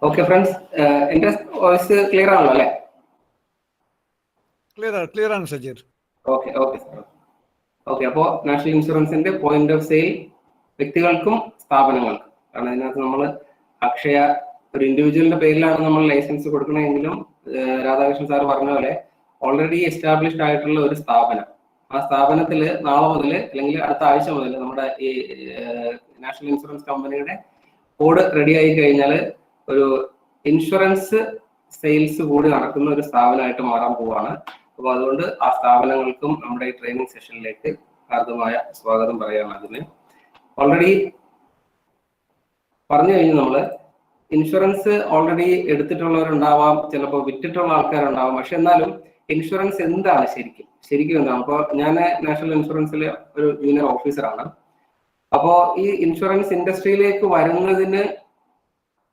Okay friends, എന്റെ voice clear ആണല്ലോ അല്ലേ? ക്ലിയർ ആണ് സജീർ. Okay sir. ഓക്കെ, അപ്പോൾ നാഷണൽ ഇൻഷുറൻസിന്റെ പോയിന്റ് ഓഫ് സെയിൽ വ്യക്തികൾക്കും സ്ഥാപനങ്ങൾക്കും, കാരണം ഇതിനകത്ത് നമ്മൾ അക്ഷയ ഒരു ഇൻഡിവിജ്വലിന്റെ പേരിലാണ് നമ്മൾ ലൈസൻസ് കൊടുക്കണമെങ്കിലും രാധാകൃഷ്ണൻ സാർ പറഞ്ഞ പോലെ ഓൾറെഡി എസ്റ്റാബ്ലിഷ്ഡ് ആയിട്ടുള്ള ഒരു സ്ഥാപനം, ആ സ്ഥാപനത്തിൽ നാളെ മുതൽ അല്ലെങ്കിൽ അടുത്ത ആഴ്ച മുതൽ നമ്മുടെ ഈ നാഷണൽ ഇൻഷുറൻസ് കമ്പനിയുടെ കോഡ് റെഡി ആയി കഴിഞ്ഞാൽ ഒരു ഇൻഷുറൻസ് സെയിൽസ് കൂടി നടക്കുന്ന ഒരു സ്ഥാപനമായിട്ട് മാറാൻ പോവാണ്. അപ്പോൾ അതുകൊണ്ട് ആ സ്ഥാപനങ്ങൾക്കും നമ്മുടെ ഈ ട്രെയിനിങ് സെഷനിലേക്ക് ഹാർദമായ സ്വാഗതം പറയാണ്. അതിന് ഓൾറെഡി പറഞ്ഞു കഴിഞ്ഞു, നമ്മൾ ഇൻഷുറൻസ് ഓൾറെഡി എടുത്തിട്ടുള്ളവരുണ്ടാവാം, ചിലപ്പോൾ വിറ്റിട്ടുള്ള ആൾക്കാരുണ്ടാവാം. പക്ഷെ എന്നാലും ഇൻഷുറൻസ് എന്താണ് ശരിക്കും എന്താണ്? അപ്പോൾ ഞാൻ നാഷണൽ ഇൻഷുറൻസിൽ ഒരു ജൂനിയർ ഓഫീസറാണ്. അപ്പോൾ ഈ ഇൻഷുറൻസ് ഇൻഡസ്ട്രിയിലേക്ക് വരുന്നതിന്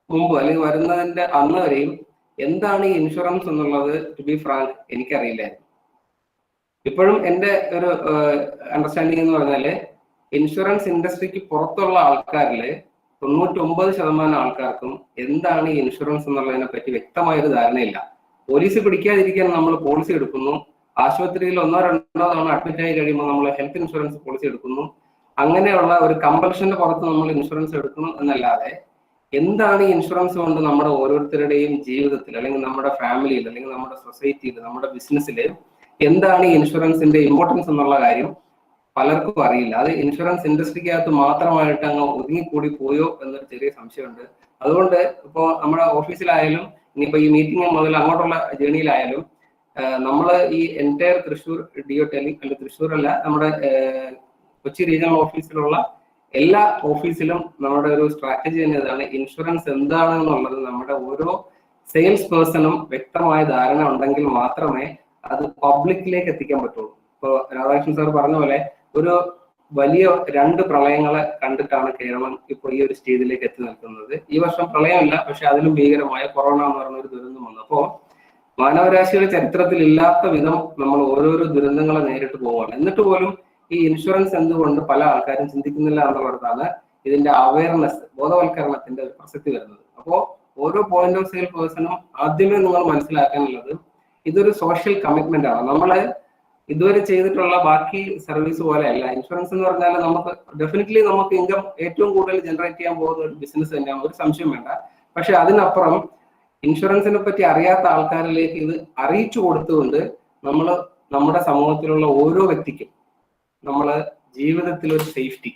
മുമ്പ് അല്ലെങ്കിൽ വരുന്നതിന്റെ അന്ന് വരെയും എന്താണ് ഈ ഇൻഷുറൻസ് എന്നുള്ളത് ടു ബി ഫ്രാങ്ക് എനിക്കറിയില്ലായിരുന്നു. ഇപ്പോഴും എൻ്റെ ഒരു അണ്ടർസ്റ്റാൻഡിങ് എന്ന് പറഞ്ഞാല് ഇൻഷുറൻസ് ഇൻഡസ്ട്രിക്ക് പുറത്തുള്ള ആൾക്കാരിൽ 99% ആൾക്കാർക്കും എന്താണ് ഈ ഇൻഷുറൻസ് എന്നുള്ളതിനെ പറ്റി വ്യക്തമായൊരു ധാരണയില്ല. പോലീസ് പിടിക്കാതിരിക്കാൻ നമ്മൾ പോളിസി എടുക്കുന്നു, ആശുപത്രിയിൽ 1-2 തവണ അഡ്മിറ്റ് ആയി കഴിയുമ്പോൾ നമ്മൾ ഹെൽത്ത് ഇൻഷുറൻസ് പോളിസി എടുക്കുന്നു. അങ്ങനെയുള്ള ഒരു കമ്പൽഷന്റെ പുറത്ത് നമ്മൾ ഇൻഷുറൻസ് എടുക്കുന്നു എന്നല്ലാതെ എന്താണ് ഈ ഇൻഷുറൻസ് കൊണ്ട് നമ്മുടെ ഓരോരുത്തരുടെയും ജീവിതത്തിൽ അല്ലെങ്കിൽ നമ്മുടെ ഫാമിലിയിൽ അല്ലെങ്കിൽ നമ്മുടെ സൊസൈറ്റിയിൽ നമ്മുടെ ബിസിനസ്സിൽ എന്താണ് ഈ ഇൻഷുറൻസിന്റെ ഇമ്പോർട്ടൻസ് എന്നുള്ള കാര്യം പലർക്കും അറിയില്ല. അത് ഇൻഷുറൻസ് ഇൻഡസ്ട്രിക്കകത്ത് മാത്രമായിട്ട് അങ്ങ് ഒതുങ്ങിക്കൂടി പോയോ എന്നൊരു ചെറിയ സംശയമുണ്ട്. അതുകൊണ്ട് ഇപ്പോൾ നമ്മുടെ ഓഫീസിലായാലും ഇനിയിപ്പോ ഈ മീറ്റിംഗ് മുതൽ അങ്ങോട്ടുള്ള ജേണിയിലായാലും നമ്മൾ ഈ എൻറ്റയർ തൃശ്ശൂർ DO ടെലി അല്ല തൃശ്ശൂരല്ല നമ്മുടെ കൊച്ചി റീജിയണൽ ഓഫീസിലുള്ള എല്ലാ ഓഫീസിലും നമ്മുടെ ഒരു സ്ട്രാറ്റജി തന്നെ ഇതാണ്. ഇൻഷുറൻസ് എന്താണെന്നുള്ളത് നമ്മുടെ ഓരോ സെയിൽസ് പേഴ്സണും വ്യക്തമായ ധാരണ ഉണ്ടെങ്കിൽ മാത്രമേ അത് പബ്ലിക്കിലേക്ക് എത്തിക്കാൻ പറ്റുള്ളൂ. ഇപ്പോൾ രാധാകൃഷ്ണൻ സാർ പറഞ്ഞ പോലെ ഒരു വലിയ 2 പ്രളയങ്ങളെ കണ്ടിട്ടാണ് കേരളം ഇപ്പോൾ ഈ ഒരു സ്റ്റേജിലേക്ക് എത്തി നിൽക്കുന്നത്. ഈ വർഷം പ്രളയമില്ല, പക്ഷെ അതിലും ഭീകരമായ കൊറോണ എന്ന് പറഞ്ഞ ഒരു ദുരന്തം വന്നു. അപ്പോൾ മാനവരാശിയുടെ ചരിത്രത്തിൽ ഇല്ലാത്ത വിധം നമ്മൾ ഓരോരോ ദുരന്തങ്ങളെ നേരിട്ട് പോവുകയാണ്. എന്നിട്ട് പോലും ഈ ഇൻഷുറൻസ് എന്തുകൊണ്ട് പല ആൾക്കാരും ചിന്തിക്കുന്നില്ല എന്നുള്ളതാണ് ഇതിന്റെ അവയർനെസ്, ബോധവൽക്കരണത്തിന്റെ ഒരു പ്രസക്തി വരുന്നത്. അപ്പോൾ ഓരോ പോയിന്റ് ഓഫ് സെയിൽ പേഴ്സണും ആദ്യമേ നിങ്ങൾ മനസ്സിലാക്കാനുള്ളത് ഇതൊരു സോഷ്യൽ കമ്മിറ്റ്മെന്റ് ആണ്. നമ്മൾ ഇതുവരെ ചെയ്തിട്ടുള്ള ബാക്കി സർവീസ് പോലെയല്ല. ഇൻഷുറൻസ് എന്ന് പറഞ്ഞാൽ നമുക്ക് ഡെഫിനറ്റ്ലി നമുക്ക് ഇൻകം ഏറ്റവും കൂടുതൽ ജനറേറ്റ് ചെയ്യാൻ പോകുന്ന ഒരു ബിസിനസ് തന്നെയാണ്, ഒരു സംശയം വേണ്ട. പക്ഷെ അതിനപ്പുറം ഇൻഷുറൻസിനെ പറ്റി അറിയാത്ത ആൾക്കാരിലേക്ക് ഇത് അറിയിച്ചു കൊടുത്തുകൊണ്ട് നമ്മൾ നമ്മുടെ സമൂഹത്തിലുള്ള ഓരോ വ്യക്തിക്കും നമ്മൾ ജീവിതത്തിൽ ഒരു സേഫ്റ്റി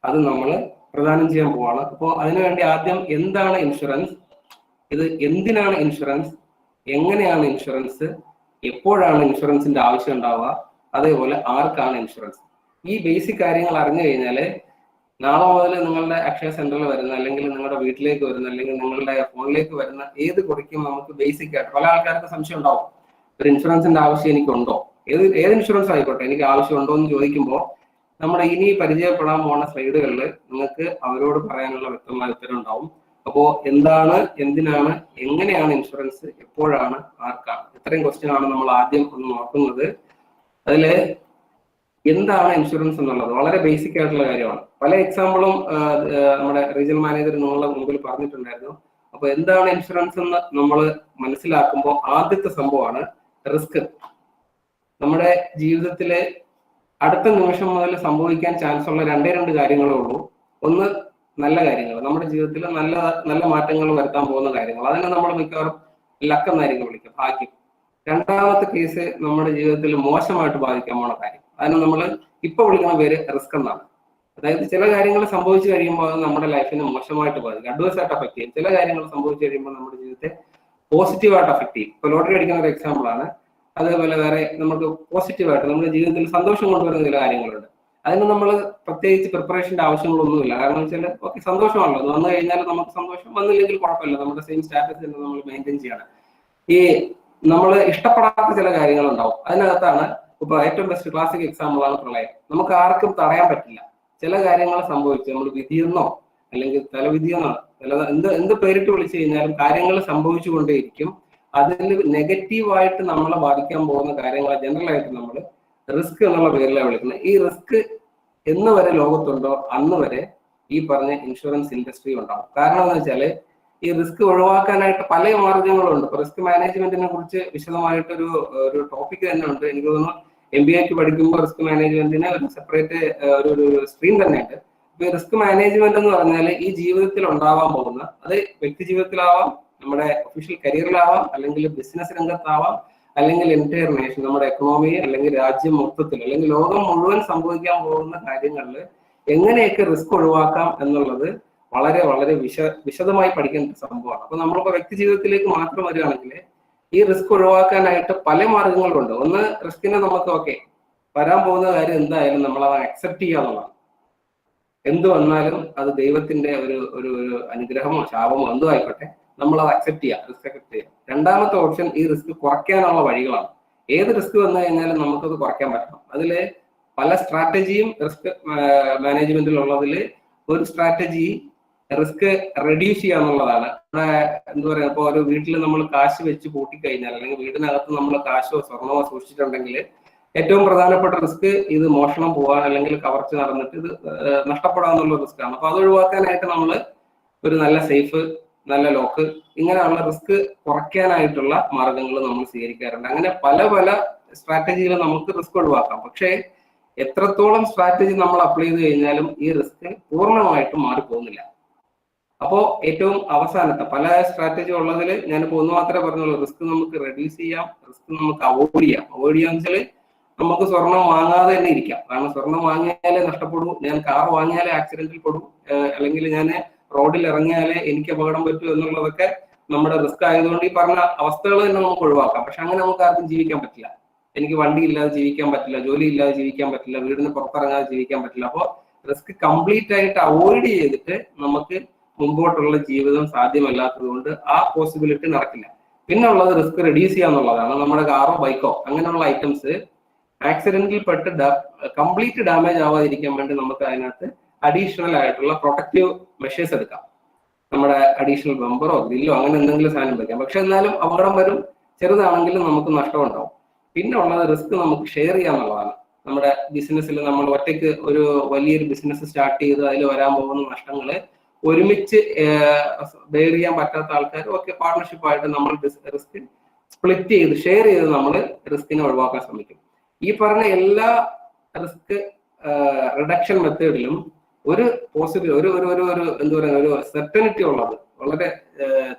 അത് നമ്മൾ പ്രദാനം ചെയ്യാൻ പോവാണ്. അപ്പോൾ അതിനുവേണ്ടി ആദ്യം എന്താണ് ഇൻഷുറൻസ്, ഇത് എന്തിനാണ് ഇൻഷുറൻസ്, എങ്ങനെയാണ് ഇൻഷുറൻസ്, എപ്പോഴാണ് ഇൻഷുറൻസിന്റെ ആവശ്യം ഉണ്ടാവുക, അതേപോലെ ആർക്കാണ് ഇൻഷുറൻസ്, ഈ ബേസിക് കാര്യങ്ങൾ അറിഞ്ഞു കഴിഞ്ഞാൽ നാളെ മുതൽ നിങ്ങളുടെ അക്ഷയ സെന്ററിൽ വരുന്ന അല്ലെങ്കിൽ നിങ്ങളുടെ വീട്ടിലേക്ക് വരുന്ന അല്ലെങ്കിൽ നിങ്ങളുടെ ഫോണിലേക്ക് വരുന്ന ഏത് കുറിക്കും നമുക്ക് ബേസിക് ആയിട്ട് പല ആൾക്കാർക്ക് സംശയം ഉണ്ടാവും. ഒരു ഇൻഷുറൻസിന്റെ ആവശ്യം എനിക്കുണ്ടോ, ഏത് ഇൻഷുറൻസ് ആയിക്കോട്ടെ എനിക്ക് ആവശ്യമുണ്ടോ എന്ന് ചോദിക്കുമ്പോൾ നമ്മുടെ ഇനി പരിചയപ്പെടാൻ പോകുന്ന സ്ലൈഡുകളിൽ നിങ്ങൾക്ക് അവരോട് പറയാനുള്ള വ്യക്തമായ ഉത്തരം ഉണ്ടാവും. അപ്പോൾ എന്താണ്, എന്തിനാണ്, എങ്ങനെയാണ് ഇൻഷുറൻസ്, എപ്പോഴാണ്, ആർക്കാണ്, ഇത്രയും ക്വസ്റ്റ്യൻ ആണ് നമ്മൾ ആദ്യം ഒന്ന് നോക്കുന്നത്. അതില് എന്താണ് ഇൻഷുറൻസ് എന്നുള്ളത് വളരെ ബേസിക് ആയിട്ടുള്ള കാര്യമാണ്. പല എക്സാമ്പിളും നമ്മുടെ റീജിയണൽ മാനേജർ നിങ്ങളുടെ മുമ്പിൽ പറഞ്ഞിട്ടുണ്ടായിരുന്നു. അപ്പൊ എന്താണ് ഇൻഷുറൻസ് എന്ന് നമ്മൾ മനസ്സിലാക്കുമ്പോൾ ആദ്യത്തെ സംഭവമാണ് റിസ്ക്. നമ്മുടെ ജീവിതത്തിലെ അടുത്ത നിമിഷം മുതൽ സംഭവിക്കാൻ ചാൻസ് ഉള്ള 2 കാര്യങ്ങളേ ഉള്ളൂ. ഒന്ന് നല്ല കാര്യങ്ങൾ, നമ്മുടെ ജീവിതത്തിൽ നല്ല മാറ്റങ്ങൾ വരുത്താൻ പോകുന്ന കാര്യങ്ങൾ, അതിനെ നമ്മൾ മിക്കവാറും ലക്ക് എന്നായിരിക്കും വിളിക്കുക, ഭാഗ്യം. രണ്ടാമത്തെ കേസ് നമ്മുടെ ജീവിതത്തിൽ മോശമായിട്ട് ബാധിക്കാൻ പോകുന്ന കാര്യം, അതിനെ നമ്മൾ ഇപ്പൊ വിളിക്കുന്ന പേര് റിസ്ക് എന്നാണ്. അതായത് ചില കാര്യങ്ങൾ സംഭവിച്ചു കഴിയുമ്പോൾ അത് നമ്മുടെ ലൈഫിനെ മോശമായിട്ട് ബാധിക്കും, അഡ്വേഴ്സ് ആയിട്ട് അഫക്ട് ചെയ്യും. ചില കാര്യങ്ങൾ സംഭവിച്ചു കഴിയുമ്പോൾ നമ്മുടെ ജീവിതത്തെ പോസിറ്റീവായിട്ട് അഫക്ട് ചെയ്യും. ഇപ്പൊ ലോട്ടറി അടിക്കുന്ന ഒരു എക്സാമ്പിൾ ആണ്. അതേപോലെ വേറെ നമുക്ക് പോസിറ്റീവായിട്ട് നമ്മുടെ ജീവിതത്തിൽ സന്തോഷം കൊണ്ടുവരുന്ന ചില കാര്യങ്ങളുണ്ട്. അതിന് നമ്മൾ പ്രത്യേകിച്ച് പ്രിപ്പറേഷന്റെ ആവശ്യങ്ങളൊന്നുമില്ല. കാരണം വെച്ചാൽ ഓക്കെ സന്തോഷമാണല്ലോ, അത് വന്നു കഴിഞ്ഞാൽ നമുക്ക് സന്തോഷം, വന്നില്ലെങ്കിൽ കുഴപ്പമില്ല, നമ്മുടെ സെയിം സ്റ്റാറ്റസ് തന്നെ നമ്മൾ മെയിൻറ്റെയിൻ ചെയ്യണം. ഈ നമ്മൾ ഇഷ്ടപ്പെടാത്ത ചില കാര്യങ്ങളുണ്ടാവും, അതിനകത്താണ് ഇപ്പൊ ഏറ്റവും ബെസ്റ്റ് ക്ലാസിക് എക്സാമ്പിൾ ആണ് പ്രളയം. നമുക്ക് ആർക്കും തടയാൻ പറ്റില്ല. ചില കാര്യങ്ങൾ സംഭവിച്ചു, നമ്മൾ വിധിയെന്നോ അല്ലെങ്കിൽ തലവിധിയെന്നോ എന്ത് പേരിട്ട് വിളിച്ചു കഴിഞ്ഞാലും കാര്യങ്ങൾ സംഭവിച്ചുകൊണ്ടേയിരിക്കും. അതിൽ നെഗറ്റീവായിട്ട് നമ്മളെ ബാധിക്കാൻ പോകുന്ന കാര്യങ്ങളെ ജനറലായിട്ട് നമ്മൾ റിസ്ക് എന്നുള്ള പേരിലാണ് വിളിക്കുന്നത്. ഈ റിസ്ക് എന്ന് വരെ ലോകത്തുണ്ടോ അന്ന് വരെ ഈ പറഞ്ഞ ഇൻഷുറൻസ് ഇൻഡസ്ട്രി ഉണ്ടാവും. കാരണം എന്ന് വെച്ചാൽ ഈ റിസ്ക് ഒഴിവാക്കാനായിട്ട് പല മാർഗങ്ങളുണ്ട്. റിസ്ക് മാനേജ്മെന്റിനെ കുറിച്ച് വിശദമായിട്ടൊരു ടോപ്പിക് തന്നെ ഉണ്ട്. എനിക്ക് തോന്നുന്നു MBA പഠിക്കുമ്പോൾ റിസ്ക് മാനേജ്മെന്റിന് ഒരു സെപ്പറേറ്റ് ഒരു സ്ട്രീം തന്നെയുണ്ട്. അപ്പൊ ഈ റിസ്ക് മാനേജ്മെന്റ് എന്ന് പറഞ്ഞാൽ ഈ ജീവിതത്തിൽ ഉണ്ടാവാൻ പോകുന്ന, അത് വ്യക്തി ജീവിതത്തിലാവാം, നമ്മുടെ ഒഫീഷ്യൽ കരിയറിലാവാം, അല്ലെങ്കിൽ ബിസിനസ് രംഗത്താവാം, അല്ലെങ്കിൽ എൻറ്റയർ നേഷൻ, നമ്മുടെ എക്കണോമി, അല്ലെങ്കിൽ രാജ്യം മൊത്തത്തിൽ, അല്ലെങ്കിൽ ലോകം മുഴുവൻ സംഭവിക്കാൻ പോകുന്ന കാര്യങ്ങളിൽ എങ്ങനെയൊക്കെ റിസ്ക് ഒഴിവാക്കാം എന്നുള്ളത് വളരെ വളരെ വിശദമായി പഠിക്കേണ്ട ഒരു സംഭവമാണ്. അപ്പൊ നമ്മളിപ്പോ വ്യക്തി ജീവിതത്തിലേക്ക് മാത്രം വരികയാണെങ്കിൽ ഈ റിസ്ക് ഒഴിവാക്കാനായിട്ട് പല മാർഗങ്ങളുണ്ട്. ഒന്ന്, റിസ്കിനെ നമുക്ക് വരാൻ പോകുന്ന കാര്യം എന്തായാലും നമ്മൾ അത് അക്സെപ്റ്റ് ചെയ്യാന്നുള്ളതാണ്. എന്ത് വന്നാലും അത് ദൈവത്തിന്റെ ഒരു അനുഗ്രഹമോ ശാപമോ എന്തോ ആയിക്കോട്ടെ, നമ്മൾ അത് അക്സെപ്റ്റ് ചെയ്യാം, റിസ്ക് അക്സെപ്റ്റ് ചെയ്യാം. രണ്ടാമത്തെ ഓപ്ഷൻ ഈ റിസ്ക് കുറയ്ക്കാനുള്ള വഴികളാണ്. ഏത് റിസ്ക് വന്നു കഴിഞ്ഞാലും നമുക്കത് കുറയ്ക്കാൻ പറ്റണം. അതിൽ പല സ്ട്രാറ്റജിയും റിസ്ക് മാനേജ്മെന്റിലുള്ളതിൽ ഒരു സ്ട്രാറ്റജി റിസ്ക് റെഡ്യൂസ് ചെയ്യുക എന്നുള്ളതാണ്. എന്താ പറയുക, ഇപ്പോൾ ഒരു വീട്ടിൽ നമ്മൾ കാശ് വെച്ച് പൂട്ടിക്കഴിഞ്ഞാൽ, അല്ലെങ്കിൽ വീടിനകത്ത് നമ്മൾ കാശോ സ്വർണമോ സൂക്ഷിച്ചിട്ടുണ്ടെങ്കിൽ ഏറ്റവും പ്രധാനപ്പെട്ട റിസ്ക് ഇത് മോഷണം പോവാൻ, അല്ലെങ്കിൽ കവർച്ച നടന്നിട്ട് ഇത് നഷ്ടപ്പെടാന്നുള്ള റിസ്ക് ആണ്. അപ്പൊ അത് ഒഴിവാക്കാനായിട്ട് നമ്മൾ ഒരു നല്ല സേഫ്, നല്ല ലോക്ക്, ഇങ്ങനെയുള്ള റിസ്ക് കുറയ്ക്കാനായിട്ടുള്ള മാർഗങ്ങൾ നമ്മൾ സ്വീകരിക്കാറുണ്ട്. അങ്ങനെ പല പല സ്ട്രാറ്റജികൾ നമുക്ക് റിസ്ക് ഒഴിവാക്കാം. പക്ഷേ എത്രത്തോളം സ്ട്രാറ്റജി നമ്മൾ അപ്ലൈ ചെയ്ത് കഴിഞ്ഞാലും ഈ റിസ്ക് പൂർണ്ണമായിട്ടും മാറിപ്പോകുന്നില്ല. അപ്പോ ഏറ്റവും അവസാനത്തെ പല സ്ട്രാറ്റജി ഉള്ളതിൽ ഞാനിപ്പോ ഒന്ന് മാത്രമേ പറഞ്ഞുള്ളൂ. റിസ്ക് നമുക്ക് റെഡ്യൂസ് ചെയ്യാം, റിസ്ക് നമുക്ക് അവോയ്ഡ് ചെയ്യാം. അവോയ്ഡ് ചെയ്യാന്ന് വെച്ചാൽ നമുക്ക് സ്വർണം വാങ്ങാതെ തന്നെ ഇരിക്കാം. കാരണം സ്വർണം വാങ്ങിയാലേ നഷ്ടപ്പെടൂ, ഞാൻ കാർ വാങ്ങിയാലേ ആക്സിഡന്റിൽ പെടും, അല്ലെങ്കിൽ ഞാൻ റോഡിൽ ഇറങ്ങിയാലേ എനിക്ക് അപകടം പറ്റൂ എന്നുള്ളതൊക്കെ നമ്മുടെ റിസ്ക് ആയതുകൊണ്ട് ഈ പറഞ്ഞ അവസ്ഥകൾ തന്നെ നമുക്ക് ഒഴിവാക്കാം. പക്ഷെ അങ്ങനെ നമുക്ക് ആർക്കും ജീവിക്കാൻ പറ്റില്ല. എനിക്ക് വണ്ടി ഇല്ലാതെ ജീവിക്കാൻ പറ്റില്ല, ജോലി ഇല്ലാതെ ജീവിക്കാൻ പറ്റില്ല, വീടിന് പുറത്തിറങ്ങാതെ ജീവിക്കാൻ പറ്റില്ല. അപ്പോൾ റിസ്ക് കംപ്ലീറ്റ് ആയിട്ട് അവോയ്ഡ് ചെയ്തിട്ട് നമുക്ക് മുമ്പോട്ടുള്ള ജീവിതം സാധ്യമല്ലാത്തത് കൊണ്ട് ആ പോസിബിലിറ്റി നടക്കില്ല. പിന്നെ ഉള്ളത് റിസ്ക് റെഡ്യൂസ് ചെയ്യുക എന്നുള്ളതാണ്. നമ്മുടെ കാറോ ബൈക്കോ അങ്ങനെയുള്ള ഐറ്റംസ് ആക്സിഡന്റിൽ പെട്ട് കംപ്ലീറ്റ് ഡാമേജ് ആവാതിരിക്കാൻ വേണ്ടി നമുക്ക് അതിനകത്ത് അഡീഷണൽ ആയിട്ടുള്ള പ്രൊട്ടക്റ്റീവ് മെഷേഴ്സ് എടുക്കാം. നമ്മുടെ അഡീഷണൽ ബമ്പറോ ഗ്രില്ലോ അങ്ങനെ എന്തെങ്കിലും സാധനം വയ്ക്കാം. പക്ഷെ എന്നാലും അപകടം വരും, ചെറുതാണെങ്കിലും നമുക്ക് നഷ്ടം ഉണ്ടാവും. പിന്നെ ഉള്ളത് റിസ്ക് നമുക്ക് ഷെയർ ചെയ്യാന്നുള്ളതാണ്. നമ്മുടെ ബിസിനസ്സിൽ നമ്മൾ ഒറ്റയ്ക്ക് ഒരു വലിയൊരു ബിസിനസ് സ്റ്റാർട്ട് ചെയ്ത് അതിൽ വരാൻ പോകുന്ന നഷ്ടങ്ങള് ഒരുമിച്ച് ബെയർ ചെയ്യാൻ പറ്റാത്ത ആൾക്കാർ പാർട്ണർഷിപ്പായിട്ട് നമ്മൾ റിസ്ക് സ്പ്ലിറ്റ് ചെയ്ത് ഷെയർ ചെയ്ത് നമ്മൾ റിസ്കിനെ ഒഴിവാക്കാൻ ശ്രമിക്കും. ഈ പറഞ്ഞ എല്ലാ റിസ്ക് റിഡക്ഷൻ മെത്തേഡിലും ഒരു പോസിബിൾ ഒരു എന്താ പറയുക, ഒരു സെർട്ടനിറ്റി ഉള്ളത്, വളരെ